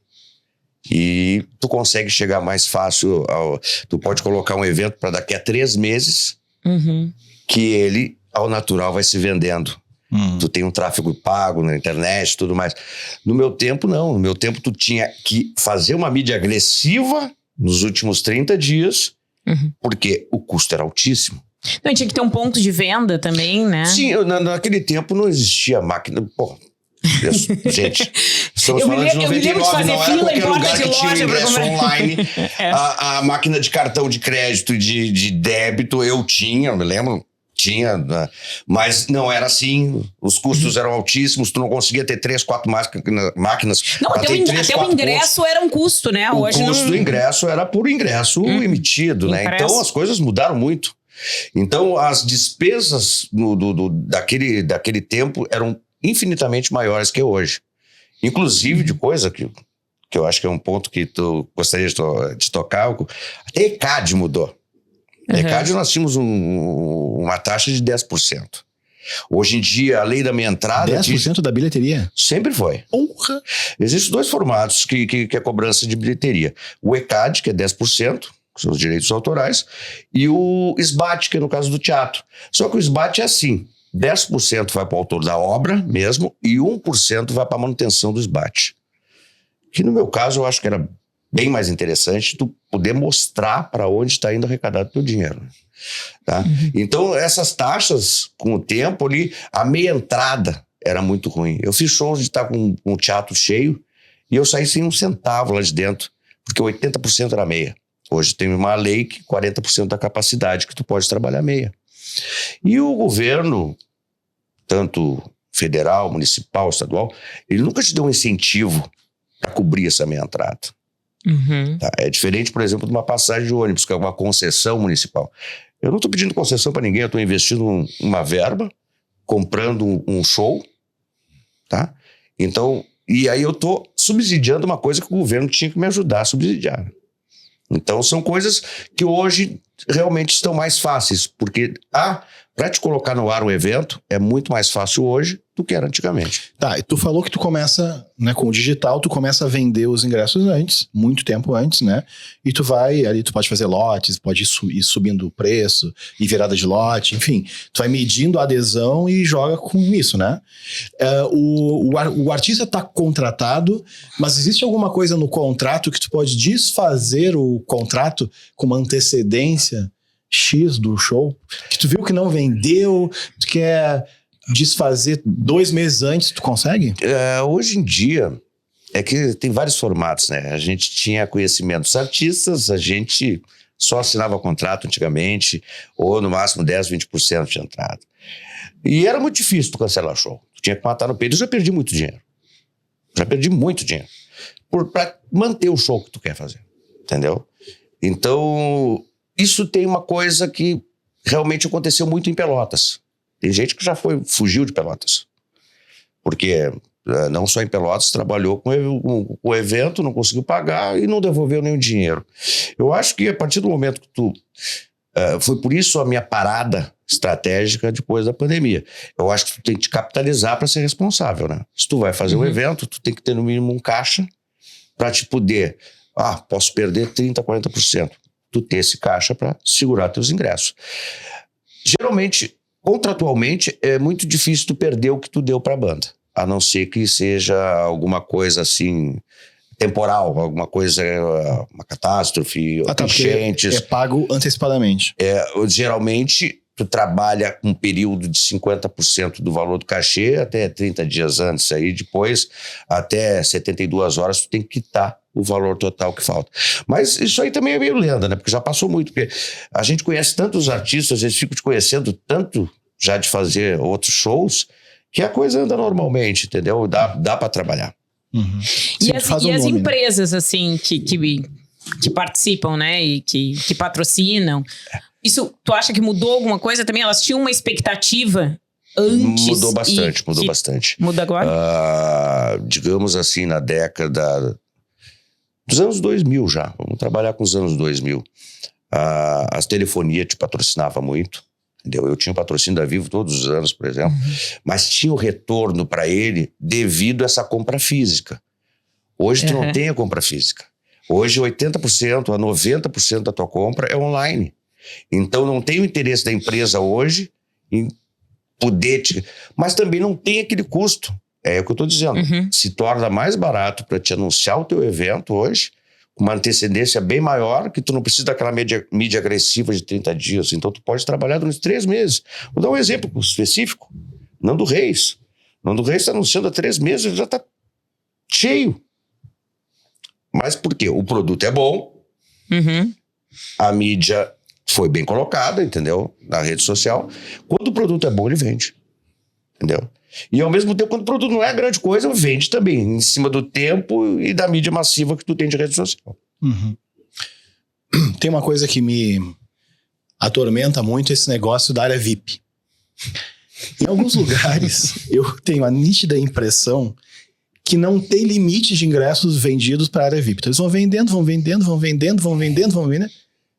e tu consegue chegar mais fácil. Tu pode colocar um evento para daqui a 3 meses, que ele, ao natural, vai se vendendo. Tu tem um tráfego pago na internet e tudo mais. No meu tempo, não. No meu tempo, tu tinha que fazer uma mídia agressiva nos últimos 30 dias, porque o custo era altíssimo. Não, tinha que ter um ponto de venda também, né? Sim, naquele tempo não existia máquina. Pô, gente, estamos falando de 99, não era qualquer lugar que tinha o ingresso online. A máquina de cartão de crédito e de débito eu tinha, eu me lembro. Tinha, mas não era assim, os custos eram altíssimos, tu não conseguia ter 3, 4 máquinas. Não, até o ingresso pontos. Era um custo, né? O custo do ingresso era por ingresso emitido, né? Então as coisas mudaram muito. Então as despesas daquele tempo eram infinitamente maiores que hoje. Inclusive de coisa que eu acho que é um ponto que tu gostaria de tocar, até ECAD mudou. ECAD nós tínhamos uma taxa de 10%. Hoje em dia, a lei da meia entrada... 10% da bilheteria? Sempre foi. Porra! Existem 2 formatos que é cobrança de bilheteria. O ECAD, que é 10%, que são os direitos autorais, e o SBAT, que é no caso do teatro. Só que o SBAT é assim, 10% vai para o autor da obra mesmo, e 1% vai para a manutenção do SBAT. Que no meu caso, eu acho que era bem mais interessante tu poder mostrar para onde está indo arrecadado o teu dinheiro. Tá? Então, essas taxas, com o tempo ali, a meia entrada era muito ruim. Eu fiz shows de estar com um teatro cheio e eu saí sem 1 centavo lá de dentro, porque 80% era meia. Hoje tem uma lei que 40% da capacidade que tu pode trabalhar meia. E o governo, tanto federal, municipal, estadual, ele nunca te deu um incentivo para cobrir essa meia entrada. Tá? É diferente, por exemplo, de uma passagem de ônibus, que é uma concessão municipal. Eu não estou pedindo concessão para ninguém, eu estou investindo uma verba, comprando um show, tá? Então, e aí eu estou subsidiando uma coisa que o governo tinha que me ajudar a subsidiar. Então, são coisas que hoje realmente estão mais fáceis, porque para te colocar no ar um evento é muito mais fácil hoje do que era antigamente. Tá, e tu falou que tu começa, né, com o digital, tu começa a vender os ingressos antes, muito tempo antes, né? E tu vai, ali tu pode fazer lotes, pode ir subindo o preço, e virada de lote, enfim. Tu vai medindo a adesão e joga com isso, né? O artista tá contratado, mas existe alguma coisa no contrato que tu pode desfazer o contrato com uma antecedência X do show? Que tu viu que não vendeu, tu quer desfazer 2 meses antes, tu consegue? Hoje em dia, é que tem vários formatos, né? A gente tinha conhecimento dos artistas, a gente só assinava contrato antigamente, ou no máximo 10, 20% de entrada. E era muito difícil tu cancelar show. Tu tinha que matar no peito. Eu já perdi muito dinheiro. Pra manter o show que tu quer fazer. Entendeu? Então, isso tem uma coisa que realmente aconteceu muito em Pelotas. Tem gente que já fugiu de Pelotas. Porque não só em Pelotas, trabalhou com o evento, não conseguiu pagar e não devolveu nenhum dinheiro. Eu acho que a partir do momento que tu... foi por isso a minha parada estratégica depois da pandemia. Eu acho que tu tem que te capitalizar para ser responsável, né? Se tu vai fazer um evento, tu tem que ter no mínimo um caixa para te poder... posso perder 30%, 40%. Tu ter esse caixa para segurar teus ingressos. Geralmente, contratualmente, é muito difícil tu perder o que tu deu para a banda. A não ser que seja alguma coisa assim, temporal, alguma coisa, uma catástrofe, enchentes. É pago antecipadamente. Geralmente, tu trabalha um período de 50% do valor do cachê até 30 dias antes. Aí depois, até 72 horas, tu tem que quitar o valor total que falta. Mas isso aí também é meio lenda, né? Porque já passou muito. Porque a gente conhece tantos artistas, eles ficam te conhecendo tanto já de fazer outros shows, que a coisa anda normalmente, entendeu? Dá para trabalhar. Uhum. E as empresas, assim, que participam, né? E que patrocinam. Isso, tu acha que mudou alguma coisa também? Elas tinham uma expectativa antes? Mudou bastante. Muda agora? Digamos assim, na década dos anos 2000 já. Vamos trabalhar com os anos 2000. As telefonias te patrocinavam muito. Entendeu? Eu tinha o patrocínio da Vivo todos os anos, por exemplo, mas tinha o retorno para ele devido a essa compra física. Hoje tu não tem a compra física. Hoje 80% a 90% da tua compra é online. Então não tem o interesse da empresa hoje em poder te... Mas também não tem aquele custo. É o que eu estou dizendo. Se torna mais barato para te anunciar o teu evento hoje, com uma antecedência bem maior, que tu não precisa daquela mídia agressiva de 30 dias. Então tu pode trabalhar durante 3 meses. Vou dar um exemplo específico. Nando Reis. Nando Reis está anunciando há 3 meses, ele já está cheio. Mas por quê? O produto é bom, a mídia foi bem colocada, entendeu? Na rede social. Quando o produto é bom, ele vende. Entendeu? E ao mesmo tempo, quando o produto não é grande coisa, vende também, em cima do tempo e da mídia massiva que tu tem de rede social. Tem uma coisa que me atormenta muito, esse negócio da área VIP. Em alguns lugares, eu tenho a nítida impressão que não tem limite de ingressos vendidos para a área VIP. Então eles vão vendendo,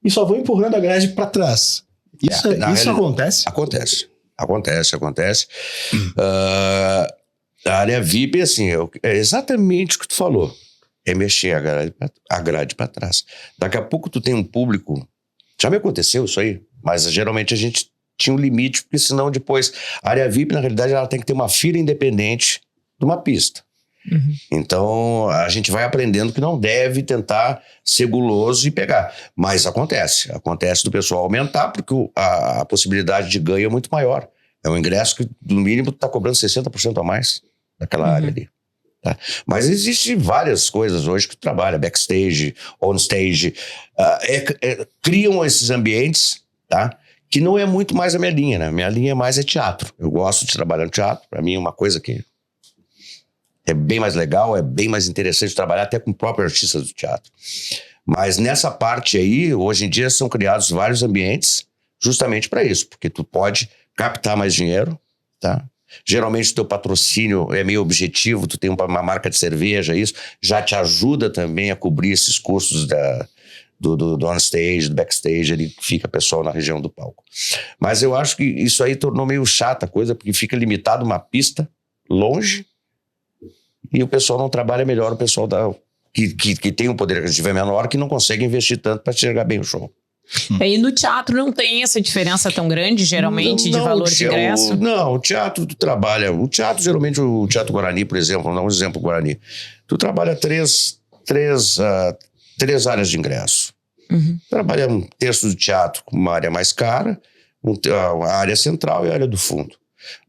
e só vão empurrando a grade para trás. Isso acontece? Acontece. A área VIP, assim, é exatamente o que tu falou. É mexer a grade para trás. Daqui a pouco tu tem um público... Já me aconteceu isso aí, mas geralmente a gente tinha um limite, porque senão depois... A área VIP, na realidade, ela tem que ter uma fila independente de uma pista. Então, a gente vai aprendendo que não deve tentar ser guloso e pegar. Mas acontece do pessoal aumentar, porque a possibilidade de ganho é muito maior. É um ingresso que, no mínimo, tu está cobrando 60% a mais daquela área ali. Tá? Mas existem várias coisas hoje que tu trabalha, backstage, onstage, criam esses ambientes, tá? Que não é muito mais a minha linha, né? Minha linha mais é teatro. Eu gosto de trabalhar no teatro, para mim é uma coisa que é bem mais legal, é bem mais interessante trabalhar até com o próprio artista do teatro. Mas nessa parte aí, hoje em dia são criados vários ambientes justamente para isso, porque tu pode captar mais dinheiro, tá? Geralmente o teu patrocínio é meio objetivo, tu tem uma marca de cerveja, isso já te ajuda também a cobrir esses custos do on-stage, do backstage, ali fica pessoal na região do palco. Mas eu acho que isso aí tornou meio chata a coisa, porque fica limitado uma pista longe, e o pessoal não trabalha melhor, o pessoal que tem um poder aquisitivo menor, que não consegue investir tanto para enxergar bem o show. E no teatro não tem essa diferença tão grande, geralmente, de valor de ingresso? Não, o teatro tu trabalha... O teatro, geralmente, o Teatro Guarani, por exemplo, vamos dar um exemplo Guarani. Tu trabalha três áreas de ingresso. Trabalha um terço do teatro com uma área mais cara, a área central e a área do fundo.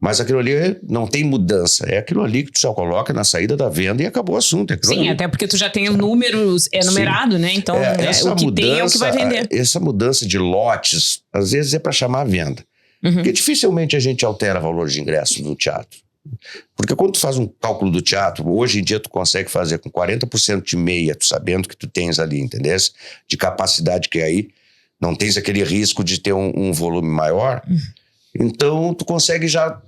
Mas aquilo ali não tem mudança. É aquilo ali que tu só coloca na saída da venda e acabou o assunto. É Sim, ali. Até porque tu já tem o número, numerado, né? Então, o que tem é o que vai vender. Essa mudança de lotes, às vezes é para chamar a venda. Porque dificilmente a gente altera valor de ingresso no teatro. Porque quando tu faz um cálculo do teatro, hoje em dia tu consegue fazer com 40% de meia, tu sabendo que tu tens ali, entendeu? De capacidade que aí não tens aquele risco de ter um volume maior. Então tu consegue já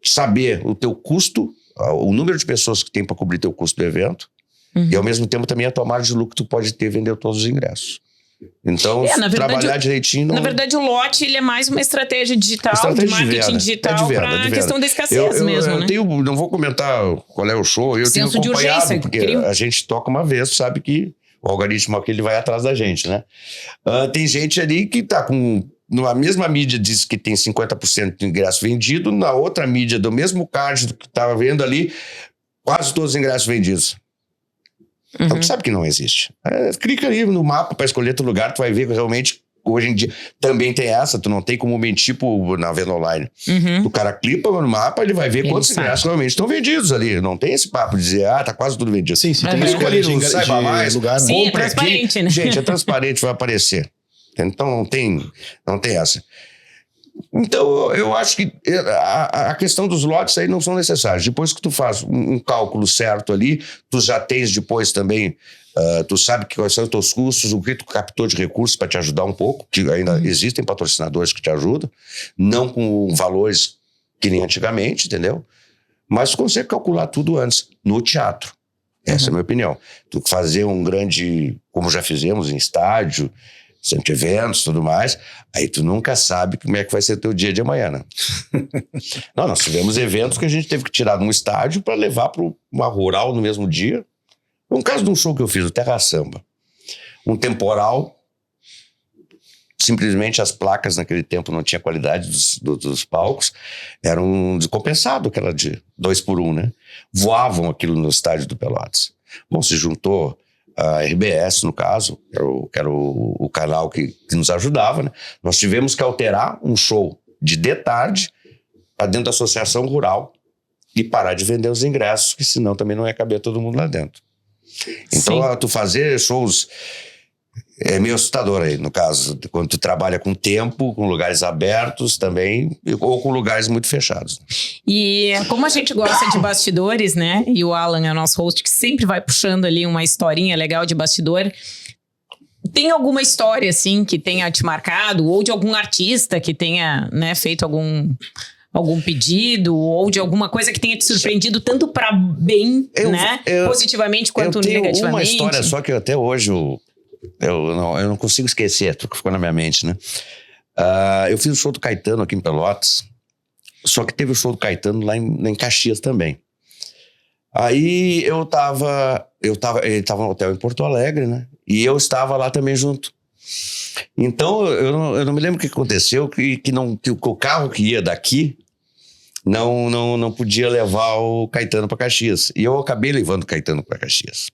saber o teu custo, o número de pessoas que tem para cobrir teu custo do evento e ao mesmo tempo também a tua margem de lucro que tu pode ter vendendo todos os ingressos. Então, trabalhar direitinho... Na verdade, o lote ele é mais uma estratégia digital, de marketing digital para a questão da escassez mesmo, né? Não vou comentar qual é o show, eu tenho acompanhado, porque a gente toca uma vez, sabe que o algoritmo aqui ele vai atrás da gente, né? Tem gente ali que tá com... Na mesma mídia diz que tem 50% de ingresso vendido, na outra mídia do mesmo card que estava vendo ali, quase todos os ingressos vendidos. Então tu sabe que não existe. Clica ali no mapa para escolher teu lugar, tu vai ver que realmente hoje em dia também tem essa, tu não tem como mentir na venda online. O cara clica no mapa, ele vai ver quantos ingressos realmente estão vendidos ali. Não tem esse papo de dizer, tá quase tudo vendido. Sim, tem uma escolha de saiba mais, lugar. Sim, é transparente, né? Gente, é transparente, vai aparecer. Então não tem essa. Então, eu acho que a questão dos lotes aí não são necessários. Depois que tu faz um cálculo certo ali, tu já tens depois também, tu sabe quais são os teus custos, o que tu captou de recursos para te ajudar um pouco, que ainda existem patrocinadores que te ajudam, não com valores que nem antigamente, entendeu? Mas tu consegue calcular tudo antes, no teatro. Essa é a minha opinião. Tu fazer um grande, como já fizemos em estádio, sempre eventos e tudo mais, aí tu nunca sabe como é que vai ser teu dia de amanhã, né? Não, nós tivemos eventos que a gente teve que tirar de um estádio para levar para uma rural no mesmo dia. Um caso de um show que eu fiz, o Terra Samba. Um temporal, simplesmente as placas naquele tempo não tinha qualidade dos palcos, eram descompensados, aquela de 2x1, né? Voavam aquilo no estádio do Pelotas. Bom, se juntou a RBS, no caso, que era o canal que nos ajudava, né? Nós tivemos que alterar um show de tarde para dentro da associação rural e parar de vender os ingressos, que senão também não ia caber todo mundo lá dentro. Então, tu fazer shows é meio assustador aí, no caso, quando tu trabalha com tempo, com lugares abertos também, ou com lugares muito fechados. E como a gente gosta de bastidores, né? E o Alan é o nosso host, que sempre vai puxando ali uma historinha legal de bastidor. Tem alguma história, assim, que tenha te marcado? Ou de algum artista que tenha, né, feito algum pedido? Ou de alguma coisa que tenha te surpreendido tanto para bem, né? Positivamente quanto negativamente? Uma história só que até hoje... Eu não consigo esquecer, ficou na minha mente, né? Eu fiz o show do Caetano aqui em Pelotas, só que teve o show do Caetano lá em Caxias também. Aí ele tava no hotel em Porto Alegre, né? E eu estava lá também junto. Então, eu não me lembro o que aconteceu, que o carro que ia daqui não podia levar o Caetano para Caxias. E eu acabei levando o Caetano para Caxias.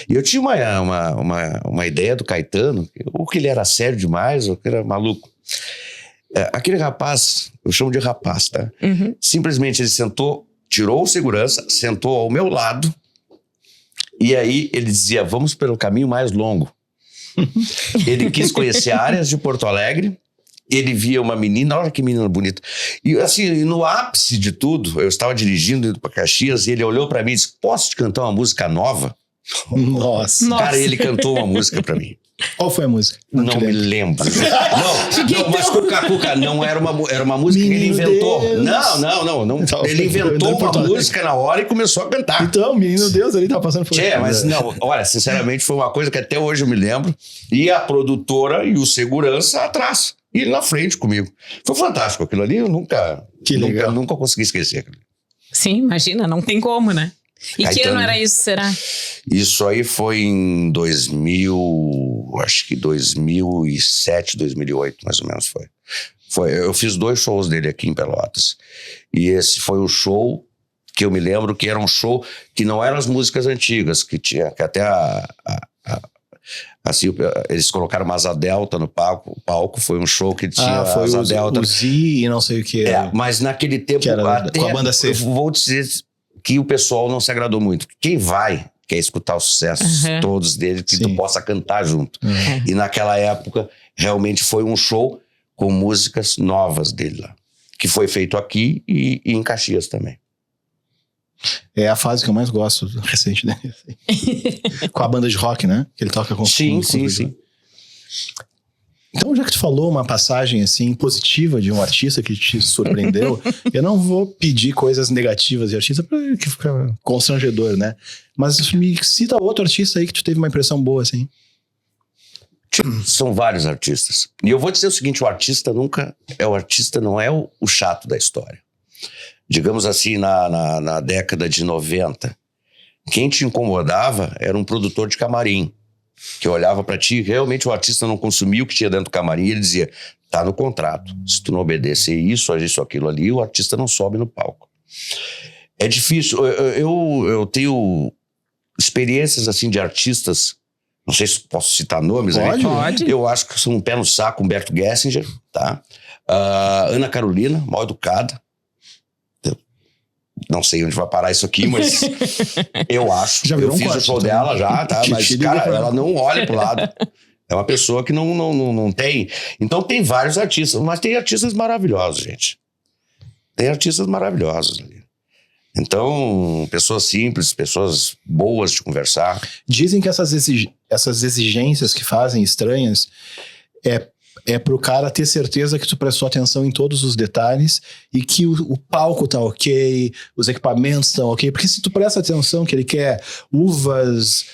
E eu tinha uma ideia do Caetano, ou que ele era sério demais, ou que ele era maluco. Aquele rapaz, eu chamo de rapaz, tá? Simplesmente ele sentou, tirou o segurança, sentou ao meu lado, e aí ele dizia, vamos pelo caminho mais longo. Ele quis conhecer áreas de Porto Alegre, ele via uma menina, olha que menina bonita. E assim, no ápice de tudo, eu estava dirigindo, indo para Caxias, e ele olhou para mim e disse, posso te cantar uma música nova? Nossa. Cara, ele cantou uma música pra mim. Qual foi a música? Não me lembro. Não, mas Cuca, não era uma música que ele inventou. Deus. Não. Ele inventou uma música na hora e começou a cantar. Então, menino Deus ali tá passando por isso. Mas não, olha, sinceramente foi uma coisa que até hoje eu me lembro. E a produtora e o segurança atrás. E ele na frente comigo. Foi fantástico aquilo ali, eu nunca consegui esquecer. Sim, imagina, não tem como, né? E Caetano, que ano era isso, será? Isso aí foi em 2007, 2008, mais ou menos foi. Eu fiz 2 shows dele aqui em Pelotas. E esse foi o show que eu me lembro que era um show que não eram as músicas antigas, que até Assim, eles colocaram uma Asa Delta no palco. O palco foi um show que tinha foi Asa Delta. O Z e não sei o que. Mas naquele tempo, que era até, com a banda C. Eu vou dizer que o pessoal não se agradou muito. Quem vai quer escutar os sucessos todos dele, que tu possa cantar junto. E naquela época, realmente foi um show com músicas novas dele lá. Que foi feito aqui e em Caxias também. É a fase que eu mais gosto recente, né? Com a banda de rock, né? Que ele toca com... Sim. Então, já que tu falou uma passagem, assim, positiva de um artista que te surpreendeu, eu não vou pedir coisas negativas de artista porque fica constrangedor, né? Mas me cita outro artista aí que tu teve uma impressão boa, assim. São vários artistas. E eu vou dizer o seguinte, o artista nunca é o artista, não é o chato da história. Digamos assim, na década de 90, quem te incomodava era um produtor de camarim, que olhava pra ti, realmente o artista não consumia o que tinha dentro do camarim, e ele dizia, tá no contrato, se tu não obedecer isso, aquilo ali, o artista não sobe no palco. É difícil, eu tenho experiências assim de artistas, não sei se posso citar nomes. Pode. Eu acho que são um pé no saco, Humberto Gessinger, tá? Ana Carolina, mal educada. Não sei onde vai parar isso aqui, mas eu acho. Já eu fiz o show dela já, tá? Mas, cara, ela não olha pro lado. É uma pessoa que não tem. Então tem vários artistas, mas tem artistas maravilhosos, gente. Tem artistas maravilhosos ali. Então, pessoas simples, pessoas boas de conversar. Dizem que essas exigências que fazem estranhas é pro cara ter certeza que tu prestou atenção em todos os detalhes e que o palco tá ok, os equipamentos estão ok, porque se tu presta atenção que ele quer uvas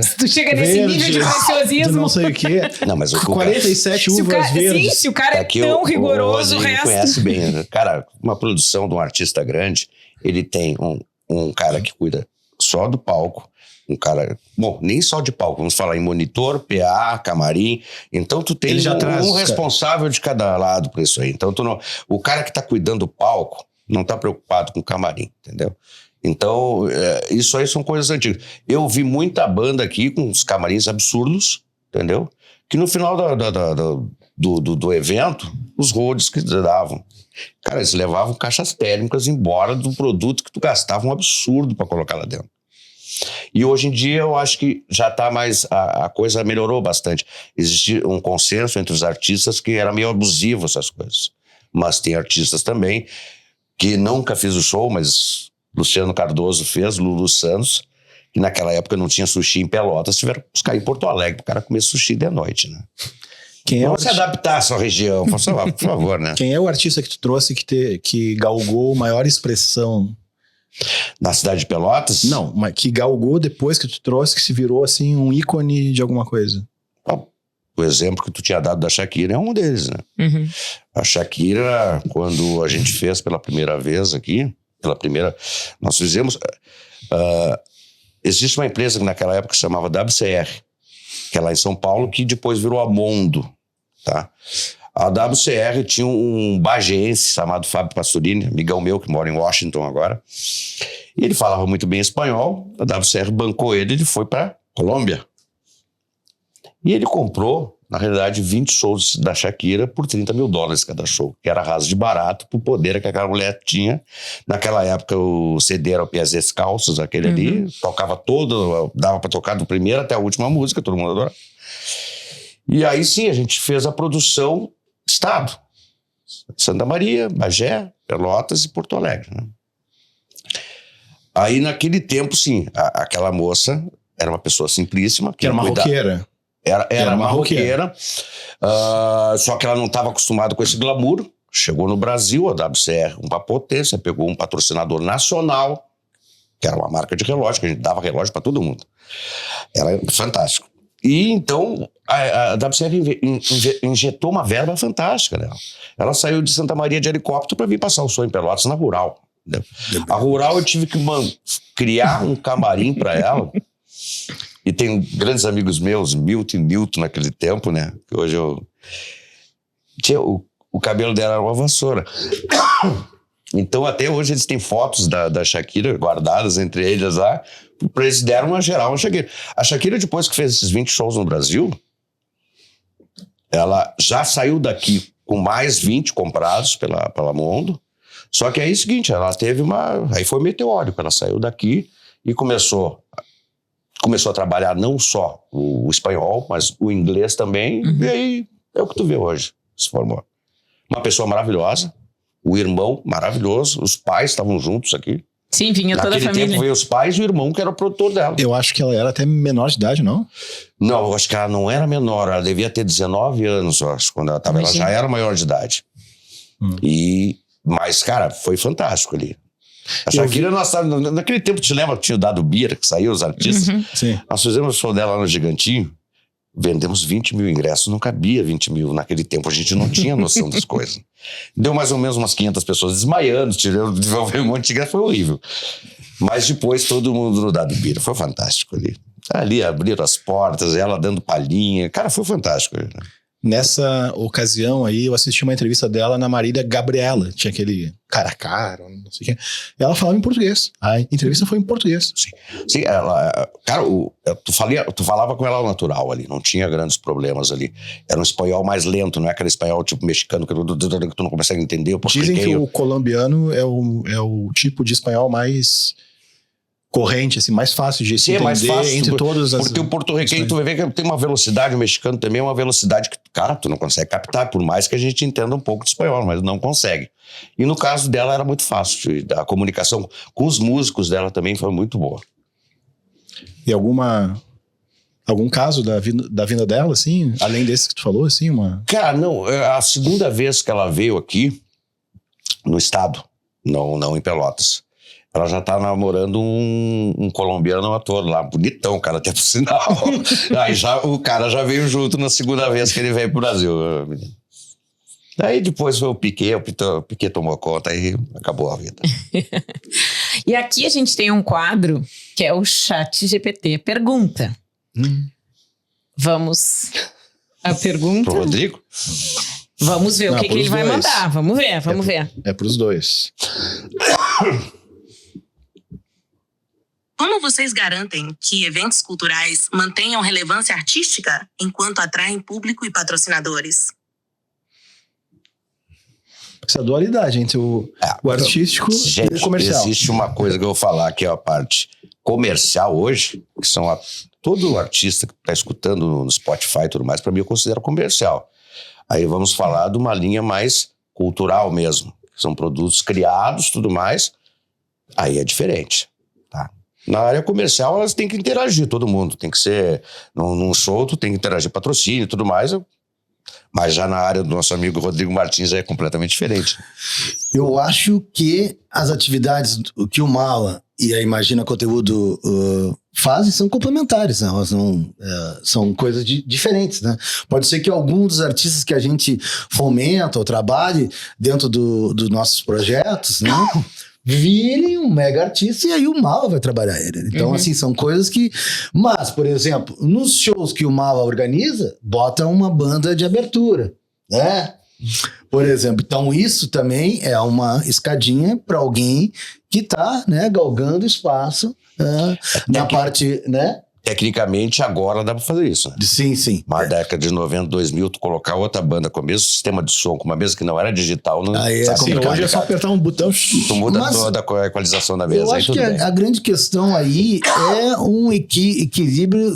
se tu chega nesse nível de preciosismo, não sei o quê, não, mas 47 uvas verdes. Sim, se o cara é tão rigoroso, o resto... conhece bem. Cara, uma produção de um artista grande, ele tem um cara que cuida só do palco, um cara, bom, nem só de palco, vamos falar em monitor, PA, camarim, então tu tem um responsável de cada lado por isso aí, então o cara que tá cuidando do palco não tá preocupado com o camarim, entendeu? Então, isso aí são coisas antigas. Eu vi muita banda aqui com uns camarins absurdos, entendeu? Que no final do evento, os roads que davam, cara, eles levavam caixas térmicas embora do produto que tu gastava um absurdo para colocar lá dentro. E hoje em dia eu acho que já tá mais, a coisa melhorou bastante. Existe um consenso entre os artistas que era meio abusivo essas coisas. Mas tem artistas também que nunca fiz o show, mas Luciano Cardoso fez, Lulu Santos, que naquela época não tinha sushi em Pelotas, tiveram que buscar em Porto Alegre pro cara comer sushi de noite, né? Vamos se adaptar à sua região, por favor, né? Quem é o artista que tu trouxe que galgou maior expressão? Na cidade de Pelotas? Não, mas que galgou depois que tu trouxe, que se virou assim um ícone de alguma coisa. O exemplo que tu tinha dado da Shakira é um deles, né? A Shakira, quando a gente fez pela primeira vez aqui, nós fizemos... existe uma empresa que naquela época se chamava WCR, que é lá em São Paulo, que depois virou a Mondo, tá? A WCR tinha um bageense chamado Fábio Pastorini, amigão meu que mora em Washington agora. E ele falava muito bem espanhol, a WCR bancou ele foi para Colômbia. E ele comprou, na realidade, 20 shows da Shakira por $30 mil cada show, que era raso de barato pro poder que aquela mulher tinha. Naquela época o CD era o Pies Descalços, aquele ali, tocava todo, dava para tocar do primeiro até a última música, todo mundo adora. E aí sim, a gente fez a produção estado. Santa Maria, Bagé, Pelotas e Porto Alegre, né? Aí naquele tempo, sim, aquela moça era uma pessoa simplíssima. Que era uma roqueira. Era uma roqueira. Só que ela não estava acostumada com esse glamour. Chegou no Brasil, a WCR, uma potência, pegou um patrocinador nacional, que era uma marca de relógio, que a gente dava relógio para todo mundo. Era fantástico. E então a WCR injetou uma verba fantástica nela. Ela saiu de Santa Maria de helicóptero para vir passar o show em Pelotas na Rural. A Rural eu tive que criar um camarim para ela. E tem grandes amigos meus, Milton e Milton naquele tempo, né? Que hoje eu... O cabelo dela era uma vassoura. Então até hoje eles têm fotos da Shakira guardadas entre eles lá, Eles deram uma geral na Shakira. A Shakira, depois que fez esses 20 shows no Brasil, ela já saiu daqui com mais 20 comprados pela Mondo. Só que aí é o seguinte, ela teve aí foi meteórico, ela saiu daqui e começou a trabalhar não só o espanhol, mas o inglês também. E aí é o que tu vê hoje, se formou. Uma pessoa maravilhosa, o irmão maravilhoso, os pais estavam juntos aqui. Sim, vinha toda a família. Naquele tempo veio os pais e o irmão que era o produtor dela. Eu acho que ela era até menor de idade, não? Não, eu acho que ela não era menor, ela devia ter 19 anos, eu acho, quando ela estava. Ela já era maior de idade. Mas, cara, foi fantástico ali. A Shakira, naquele tempo, te lembra que tinha dado Bira, que saiu os artistas? Sim. Nós fizemos o show dela no Gigantinho, vendemos 20 mil ingressos, não cabia 20 mil naquele tempo, a gente não tinha noção das coisas. Deu mais ou menos umas 500 pessoas desmaiando, desenvolveu um monte de ingresso, foi horrível. Mas depois todo mundo no dado Bira, foi fantástico ali. Ali abriram as portas, ela dando palhinha, cara, foi fantástico. Nessa ocasião aí, eu assisti uma entrevista dela na Marília Gabriela. Tinha aquele cara a cara, não sei o quê. Ela falava em português. A entrevista foi em português. Sim, ela... Cara, tu falava com ela ao natural ali. Não tinha grandes problemas ali. Era um espanhol mais lento, não é aquele espanhol tipo mexicano que tu não consegue entender. Dizem que o colombiano é o tipo de espanhol mais... corrente, assim, mais fácil de se entender mais fácil, entre todos as... Porque o porto-riquenho, tu vai ver que tem uma velocidade, o mexicano também é uma velocidade que, cara, tu não consegue captar, por mais que a gente entenda um pouco de espanhol, mas não consegue. E no caso dela era muito fácil, a comunicação com os músicos dela também foi muito boa. E algum caso da vinda dela, assim, além desse que tu falou, assim, Cara, não, a segunda vez que ela veio aqui, no estado, não em Pelotas, ela já tá namorando um colombiano ator lá, bonitão, cara, até por sinal. Aí o cara já veio junto na segunda vez que ele veio pro Brasil. Daí depois foi o Piquet tomou conta e acabou a vida. E aqui a gente tem um quadro que é o Chat GPT Pergunta. Vamos à pergunta. Pro Rodrigo? Vamos ver o que ele vai mandar. Vamos ver. É pros dois. Como vocês garantem que eventos culturais mantenham relevância artística enquanto atraem público e patrocinadores? Essa dualidade entre o artístico e o comercial. Existe uma coisa que eu vou falar, que é a parte comercial hoje, que são todo artista que está escutando no Spotify e tudo mais, para mim eu considero comercial. Aí vamos falar de uma linha mais cultural mesmo, que são produtos criados, tudo mais, aí é diferente. Na área comercial, elas têm que interagir, todo mundo. Tem que ser, num show, tu tem que interagir patrocínio e tudo mais. Mas já na área do nosso amigo Rodrigo Martins é completamente diferente. Eu acho que as atividades que o Mala e a Imagina Conteúdo fazem são complementares, né? Elas são coisas diferentes, né? Pode ser que algum dos artistas que a gente fomenta ou trabalhe dentro dos nossos projetos, né? Virem um mega artista e aí o Mala vai trabalhar ele. Então, assim, são coisas que... Mas, por exemplo, nos shows que o Mala organiza, bota uma banda de abertura, né? Por exemplo, então isso também é uma escadinha para alguém que tá, né, galgando espaço na parte, né? Tecnicamente, agora dá pra fazer isso, né? Sim. Na década de 90, 2000, tu colocar outra banda com o mesmo sistema de som, com uma mesa que não era digital, não aí hoje é só apertar um botão. Tu muda toda a equalização da mesa. Eu acho que a grande questão aí é um equilíbrio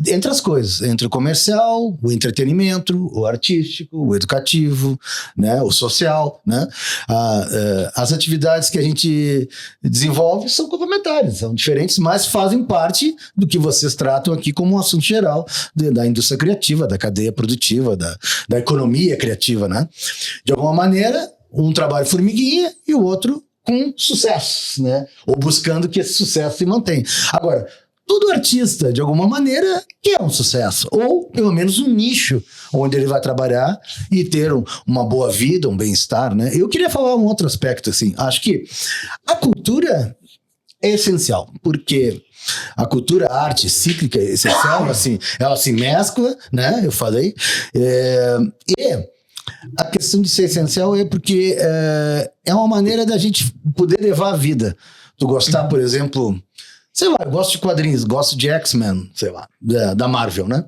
entre as coisas. Entre o comercial, o entretenimento, o artístico, o educativo, né, o social, né? As atividades que a gente desenvolve são complementares, são diferentes, mas fazem parte do que vocês tratam aqui como um assunto geral da indústria criativa, da cadeia produtiva, da economia criativa, né? De alguma maneira, um trabalho formiguinha e o outro com sucesso, né? Ou buscando que esse sucesso se mantenha. Agora, todo artista, de alguma maneira, quer um sucesso, ou pelo menos um nicho onde ele vai trabalhar e ter uma boa vida, um bem-estar, né? Eu queria falar um outro aspecto, assim, acho que a cultura é essencial, porque a cultura, a arte cíclica é essencial, assim, ela se mescla, né? Eu falei. E a questão de ser essencial é porque é uma maneira da gente poder levar a vida. Tu gostar, por exemplo, sei lá, eu gosto de quadrinhos, gosto de X-Men, sei lá, da Marvel, né?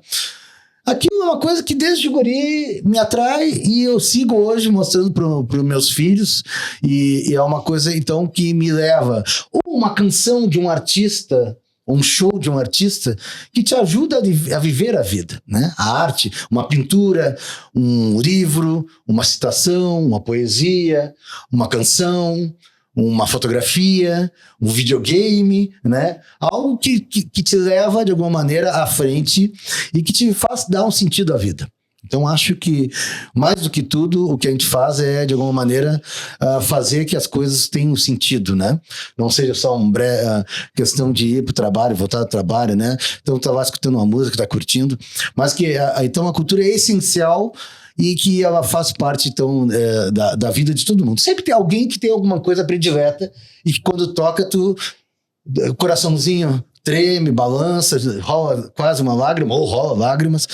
Aquilo é uma coisa que desde guri me atrai e eu sigo hoje mostrando para os meus filhos e é uma coisa, então, que me leva. Ou uma canção de um artista, um show de um artista que te ajuda a viver a vida, né? A arte, uma pintura, um livro, uma citação, uma poesia, uma canção, uma fotografia, um videogame, né? Algo que te leva, de alguma maneira, à frente e que te faz dar um sentido à vida. Então, acho que, mais do que tudo, o que a gente faz é, de alguma maneira, fazer que as coisas tenham sentido, né? Não seja só questão de ir para o trabalho, voltar do trabalho, né? Então, tá lá escutando uma música, tá curtindo. Mas que, então, a cultura é essencial e que ela faz parte, então, da vida de todo mundo. Sempre tem alguém que tem alguma coisa predileta e que quando toca, o coraçãozinho treme, balança, rola quase uma lágrima ou rola lágrimas.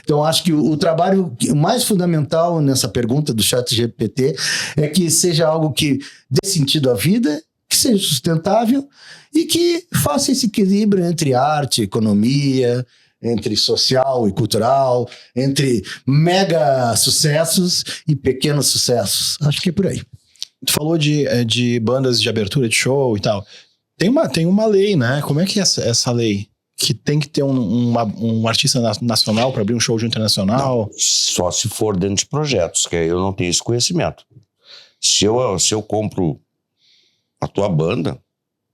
Então, acho que o trabalho mais fundamental nessa pergunta do ChatGPT é que seja algo que dê sentido à vida, que seja sustentável e que faça esse equilíbrio entre arte, economia, entre social e cultural, entre mega sucessos e pequenos sucessos. Acho que é por aí. Tu falou de bandas de abertura de show e tal. Tem uma lei, né? Como é que é essa lei? Que tem que ter um artista nacional para abrir um show de internacional? Não, só se for dentro de projetos, que eu não tenho esse conhecimento. Se eu compro a tua banda,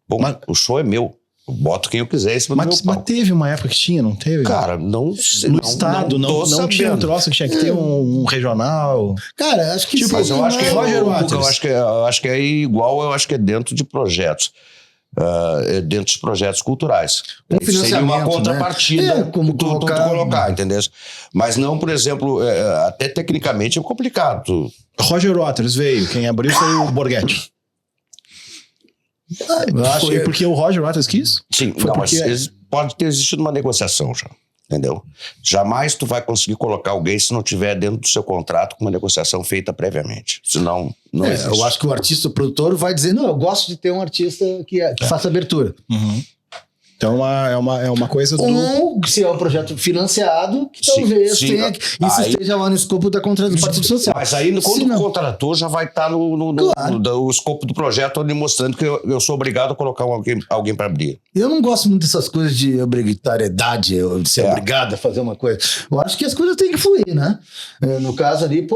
bom, o show é meu. Eu boto quem eu quiser em cima do meu palco. Mas teve uma época que tinha, não teve? Cara, não sei. No estado, não tinha um troço que tinha que ter um regional. Cara, acho que tipo, mas eu acho que Roger Waters. eu acho que é igual, eu acho que é dentro de projetos. Dentro de projetos culturais. Seria uma contrapartida, né? Como tu colocar, entendeu? Mas não, por exemplo, até tecnicamente é complicado. Roger Waters veio, quem abriu foi o Borghetti. Foi porque o Roger Waters quis? Sim, mas pode ter existido uma negociação já, entendeu? Jamais tu vai conseguir colocar alguém se não tiver dentro do seu contrato com uma negociação feita previamente. Senão, não existe. Eu acho que o artista, o produtor vai dizer, não, eu gosto de ter um artista que faça abertura. Uhum. Então é uma coisa do... Ou se é um projeto financiado, que talvez isso esteja lá no escopo da participação social. Mas aí, quando o contrator já vai estar no escopo do projeto, ali mostrando que eu sou obrigado a colocar alguém para abrir. Eu não gosto muito dessas coisas de obrigatoriedade, de ser obrigado a fazer uma coisa. Eu acho que as coisas têm que fluir, né? No caso ali,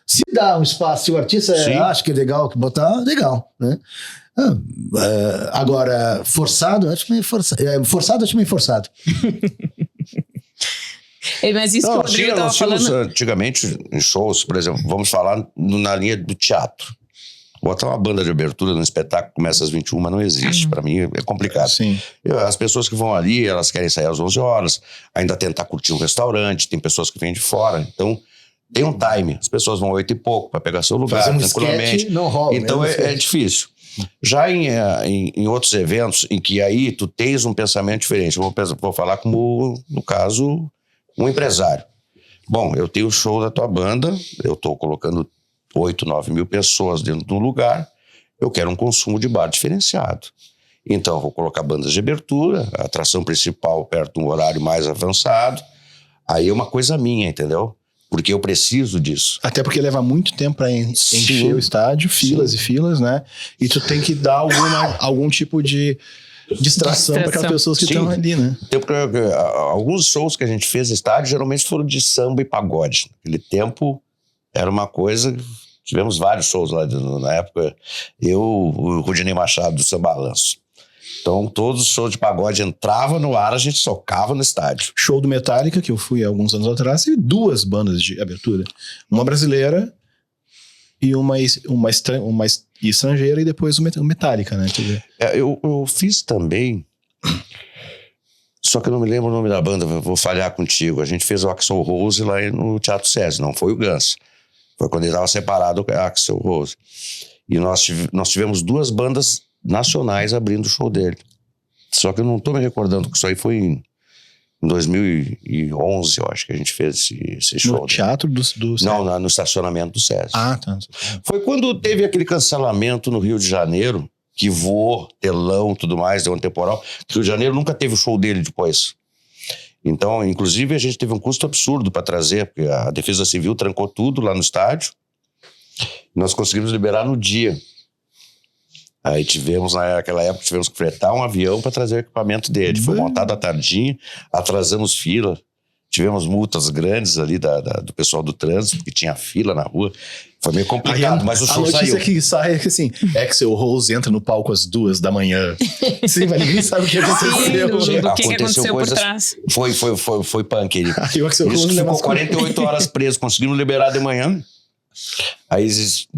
se dá um espaço, se o artista acha que é legal que botar, legal, né? Agora, forçado, acho meio forçado. Forçado, acho meio forçado. Mas isso que o Rodrigo estava falando... Antigamente, em shows, por exemplo, vamos falar na linha do teatro. Botar uma banda de abertura num espetáculo que começa às 21, mas não existe. Para mim é complicado. Sim. As pessoas que vão ali, elas querem sair às 11 horas, ainda tentar curtir um restaurante, tem pessoas que vêm de fora, então... Tem um time, as pessoas vão 8 e pouco para pegar seu lugar, tranquilamente. Não rola, então é difícil. Já em outros eventos em que aí tu tens um pensamento diferente, vou falar como, no caso, um empresário. Bom, eu tenho o show da tua banda, eu estou colocando 8, 9 mil pessoas dentro de um lugar, eu quero um consumo de bar diferenciado. Então, eu vou colocar bandas de abertura, a atração principal perto de um horário mais avançado, aí é uma coisa minha, entendeu? Porque eu preciso disso. Até porque leva muito tempo para encher o estádio, filas e filas, né? E tu tem que dar algum tipo de distração para aquelas pessoas que estão ali, né? Alguns shows que a gente fez no estádio geralmente foram de samba e pagode. Naquele tempo era uma coisa... Tivemos vários shows lá na época. O Rudinei Machado do Samba Balanço. Então, todos os shows de pagode entravam no ar, a gente socava no estádio. Show do Metallica, que eu fui há alguns anos atrás, e 2 bandas de abertura. Uma brasileira e uma estrangeira, e depois o Metallica, né? Eu fiz também, só que eu não me lembro o nome da banda, vou falhar contigo. A gente fez o Axl Rose lá no Teatro SESI, não foi o Guns. Foi quando ele estava separado o Axl Rose. E nós tivemos 2 bandas nacionais abrindo o show dele. Só que eu não tô me recordando que isso aí foi em 2011, eu acho que a gente fez esse show. No teatro do Não, no estacionamento do SESI. Ah, tá. Foi quando teve aquele cancelamento no Rio de Janeiro, que voou, telão, tudo mais, deu um temporal. Rio de Janeiro nunca teve o show dele depois. Então, inclusive, a gente teve um custo absurdo para trazer, porque a Defesa Civil trancou tudo lá no estádio. Nós conseguimos liberar no dia. Aí naquela época, tivemos que fretar um avião para trazer o equipamento dele. Foi montado à tardinha, atrasamos fila. Tivemos multas grandes ali do pessoal do trânsito, porque tinha fila na rua. Foi meio complicado, mas o show saiu. A notícia que sai é que assim, Axl Rose entra no palco às 2h. Sim, mas ninguém sabe o que aconteceu. O que aconteceu por trás. Foi punk. Ele o Axl Rose ficou 48 horas preso, conseguimos liberar de manhã. Aí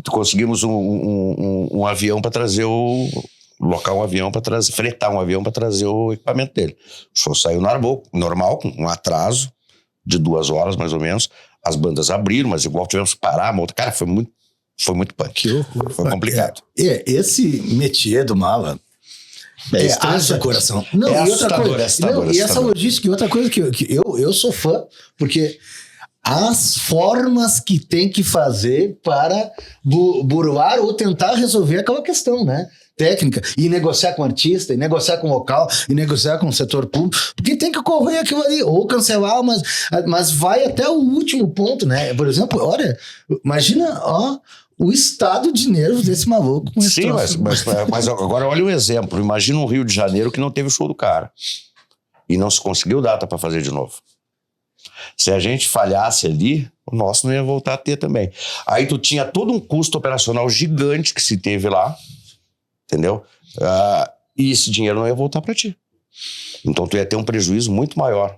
conseguimos um avião para trazer fretar um avião para trazer o equipamento dele. O show saiu normal, com um atraso de 2 horas mais ou menos. As bandas abriram, mas igual tivemos que parar. Cara, foi muito punk. Foi complicado. Esse métier do Mala haja coração. Não, é e outra coisa, e essa logística, e outra coisa que eu sou fã, porque as formas que tem que fazer para burlar ou tentar resolver aquela questão, né? Técnica, e negociar com o artista, e negociar com o local, e negociar com o setor público, porque tem que ocorrer aquilo ali, ou cancelar, mas vai até o último ponto, né? Por exemplo, olha, imagina, o estado de nervos desse maluco com esse Sim, mas agora olha um exemplo, imagina um Rio de Janeiro que não teve o show do cara, e não se conseguiu data para fazer de novo. Se a gente falhasse ali, o nosso não ia voltar a ter também. Aí tu tinha todo um custo operacional gigante que se teve lá, entendeu? E esse dinheiro não ia voltar para ti. Então tu ia ter um prejuízo muito maior.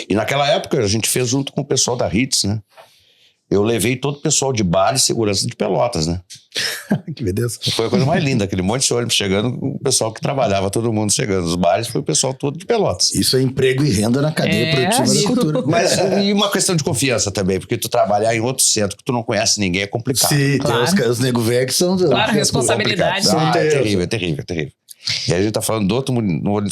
E naquela época a gente fez junto com o pessoal da Hits, né? Eu levei todo o pessoal de bar e segurança de Pelotas, né? Que beleza. Foi a coisa mais linda, aquele monte de ônibus chegando, o pessoal que trabalhava, todo mundo chegando. Os bares foi o pessoal todo de Pelotas. Isso é emprego e renda na cadeia produtiva da cultura. Mas e uma questão de confiança também, porque tu trabalhar em outro centro que tu não conhece ninguém é complicado. Sim, claro. Tem os nego velho que são... Claro, responsabilidade. É terrível. E a gente tá falando de outro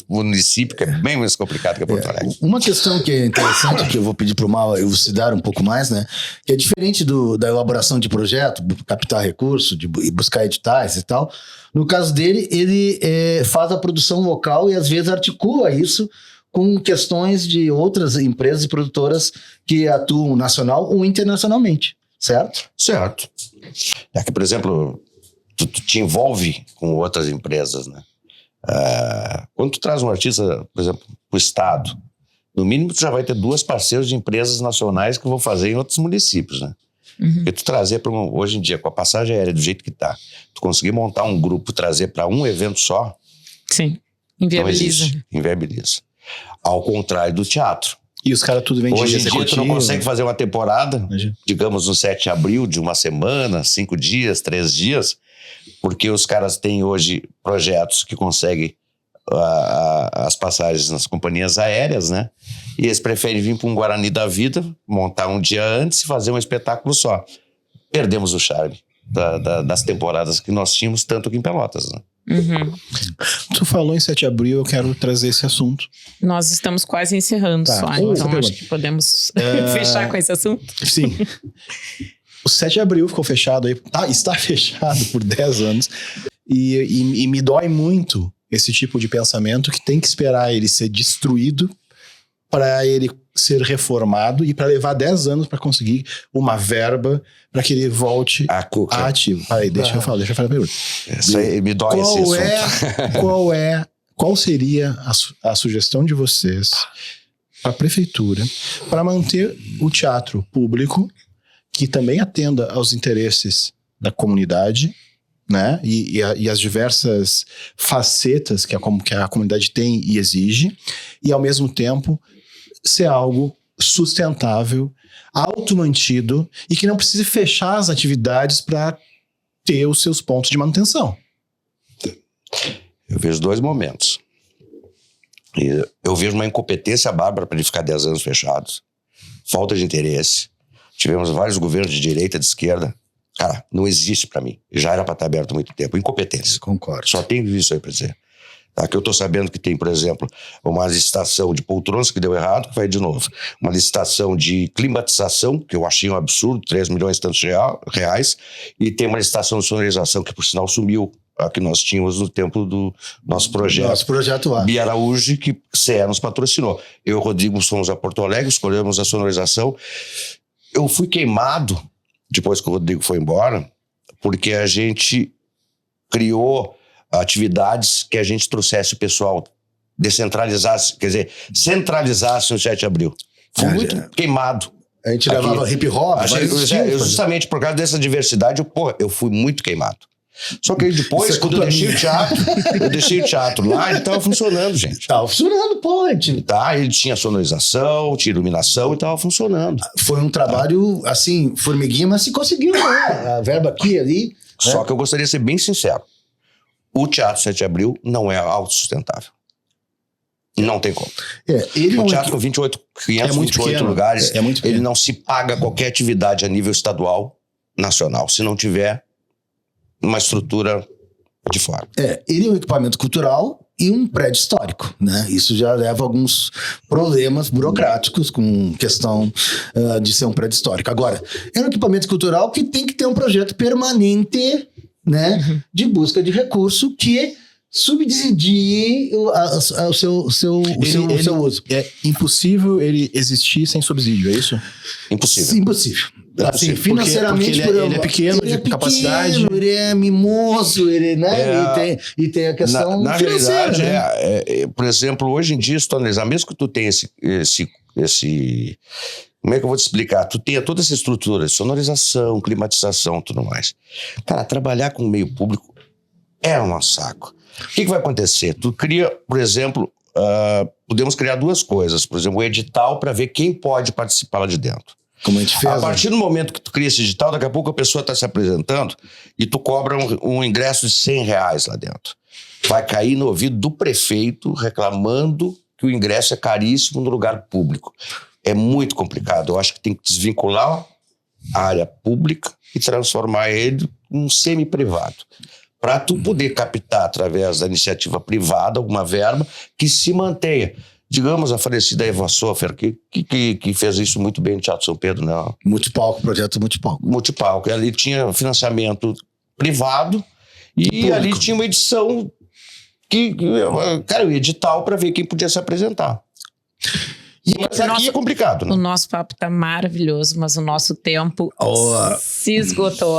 município que é bem mais complicado que a Porto Alegre. Uma questão que é interessante, que eu vou pedir pro Mal elucidar um pouco mais, né? Que é diferente da elaboração de projeto, captar recurso, e buscar editais e tal. No caso dele, ele faz a produção local e às vezes articula isso com questões de outras empresas e produtoras que atuam nacional ou internacionalmente, certo? Certo. É que, por exemplo, tu te envolve com outras empresas, né? Quando tu traz um artista, por exemplo, pro estado, no mínimo tu já vai ter 2 parceiros de empresas nacionais que vão fazer em outros municípios, né? Porque tu trazer hoje em dia, com a passagem aérea do jeito que tá, tu conseguir montar um grupo, trazer para um evento só, sim, inviabiliza. Inviabiliza. Ao contrário do teatro. E os caras tudo vendem. Hoje em dia tu não consegue fazer uma temporada, digamos no 7 de abril, de uma semana, 5 dias, 3 dias, porque os caras têm hoje projetos que conseguem as passagens nas companhias aéreas, né? E eles preferem vir para um Guarani da vida, montar um dia antes e fazer um espetáculo só. Perdemos o charme das temporadas que nós tínhamos, tanto aqui em Pelotas, né? Tu falou em 7 de abril, eu quero trazer esse assunto. Nós estamos quase encerrando só, então acho que podemos fechar com esse assunto. Sim. O 7 de abril ficou fechado aí, está fechado por 10 anos e me dói muito esse tipo de pensamento que tem que esperar ele ser destruído para ele ser reformado e para levar 10 anos para conseguir uma verba para que ele volte a ativo. Aí, deixa eu falar a pergunta. Isso aí me dói esse assunto. Qual seria a sugestão de vocês para a prefeitura para manter o teatro público que também atenda aos interesses da comunidade, né? E as diversas facetas que a comunidade tem e exige, e ao mesmo tempo ser algo sustentável, automantido e que não precise fechar as atividades para ter os seus pontos de manutenção. Eu vejo 2 momentos. Eu vejo uma incompetência bárbara para ele ficar 10 anos fechados. Falta de interesse. Tivemos vários governos de direita, de esquerda. Cara, não existe para mim. Já era para estar aberto há muito tempo. Incompetência. Concordo. Só tenho isso aí para dizer. Tá? Que eu tô sabendo que tem, por exemplo, uma licitação de poltronas que deu errado, que vai de novo. Uma licitação de climatização, que eu achei um absurdo, 3 milhões e tantos reais. E tem uma licitação de sonorização, que por sinal sumiu a que nós tínhamos no tempo do nosso projeto. Nosso projeto lá. Bia Araújo, que CE nos patrocinou. Eu e o Rodrigo fomos a Porto Alegre, escolhemos a sonorização. Eu fui queimado, depois que o Rodrigo foi embora, porque a gente criou atividades que a gente trouxesse o pessoal, descentralizasse, quer dizer, centralizasse no 7 de abril. Fui muito queimado. A gente levava hip hop, justamente por causa dessa diversidade, eu fui muito queimado. Só que aí depois, quando eu deixei o teatro lá, ele tava funcionando, gente. Tava funcionando, pô. Ele tinha sonorização, tinha iluminação e tava funcionando. Foi um trabalho, assim, formiguinha, mas se conseguiu, né? A verba aqui, ali. Só que eu gostaria de ser bem sincero. O Teatro 7 de Abril não é autossustentável. Não tem como. O teatro com 528 lugares, ele não se paga qualquer atividade a nível estadual, nacional, se não tiver uma estrutura de fora. Ele é um equipamento cultural e um prédio histórico, né? Isso já leva a alguns problemas burocráticos com questão de ser um prédio histórico. Agora, é um equipamento cultural que tem que ter um projeto permanente, né? De busca de recurso que subsidie o seu uso. É impossível ele existir sem subsídio, é isso? Impossível. Assim, financeiramente, porque ele é pequeno de capacidade. Ele é mimoso, né? E tem a questão na financeira, realidade, por exemplo, hoje em dia, se tu analisar, mesmo que tu tenha esse como é que eu vou te explicar? Tu tem toda essa estrutura de sonorização, climatização, tudo mais. Cara, trabalhar com o meio público é um saco. O que vai acontecer? Tu cria, por exemplo, podemos criar duas coisas. Por exemplo, o edital para ver quem pode participar lá de dentro. Como a gente fez, a partir do momento que tu cria esse edital, daqui a pouco a pessoa está se apresentando e tu cobra um ingresso de R$100 lá dentro. Vai cair no ouvido do prefeito reclamando que o ingresso é caríssimo no lugar público. É muito complicado. Eu acho que tem que desvincular a área pública e transformar ele em um semi-privado. Para tu poder captar, através da iniciativa privada, alguma verba que se mantenha. Digamos, a falecida Eva Sofer, que fez isso muito bem no Teatro São Pedro, né? Multipalco, projeto Multipalco. Multipalco. Ali tinha financiamento privado e ali tinha uma edição o edital para ver quem podia se apresentar. Mas aqui é complicado, né? O nosso papo tá maravilhoso, mas o nosso tempo se esgotou.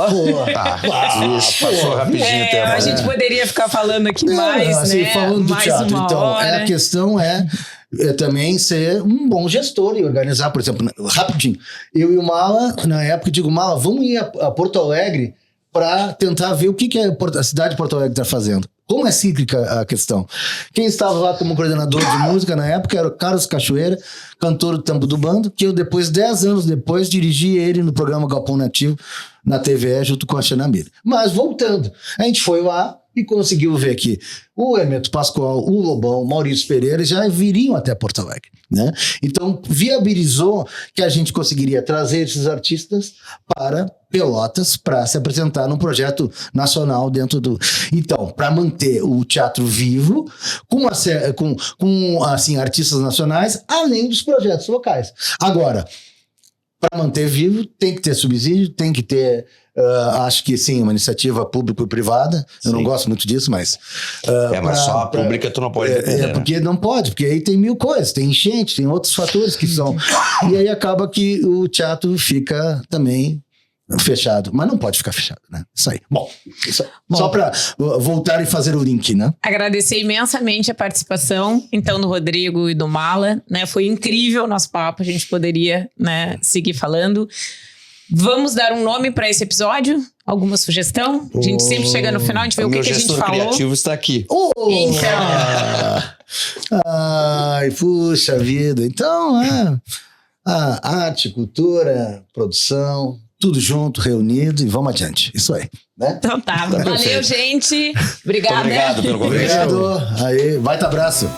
Passou rapidinho o tempo. A gente poderia ficar falando aqui mais, assim, né? Falando do mais teatro, uma então, hora. a questão é também ser um bom gestor e organizar, por exemplo, rapidinho. Eu e o Mala, na época, digo, Mala, vamos ir a Porto Alegre para tentar ver o que a cidade de Porto Alegre está fazendo. Como é cíclica a questão? Quem estava lá como coordenador de música na época era o Carlos Cachoeira, cantor do Tambo do Bando, que eu 10 anos depois, dirigi ele no programa Galpão Nativo, na TVE, junto com a Xana Mira. Mas voltando, a gente foi lá e conseguiu ver que o Hermeto Pascoal, o Lobão, o Maurício Pereira já viriam até Porto Alegre, né? Então, viabilizou que a gente conseguiria trazer esses artistas para Pelotas para se apresentar num projeto nacional dentro do... Então, para manter o teatro vivo, com assim, artistas nacionais, além dos projetos locais. Agora, para manter vivo, tem que ter subsídio, tem que ter... acho que sim, uma iniciativa público-privada. Eu não gosto muito disso, mas... mas só a pública tu não pode depender, porque não pode, porque aí tem 1000 coisas, tem enchente, tem outros fatores que são... E aí acaba que o teatro fica também fechado, mas não pode ficar fechado, né? Isso aí. Bom, só para voltar e fazer o link, né? Agradecer imensamente a participação, então, do Rodrigo e do Mala, né? Foi incrível o nosso papo, a gente poderia, né, seguir falando. Vamos dar um nome para esse episódio? Alguma sugestão? A gente sempre chega no final, a gente vê o que a gente falou. O gestor criativo está aqui. Então. Ai, puxa vida. Então, arte, cultura, produção, tudo junto, reunido e vamos adiante. Isso aí, né? Então tá. Valeu, gente. Obrigada. Muito obrigado pelo convite. Obrigado. Aí, vai-te abraço.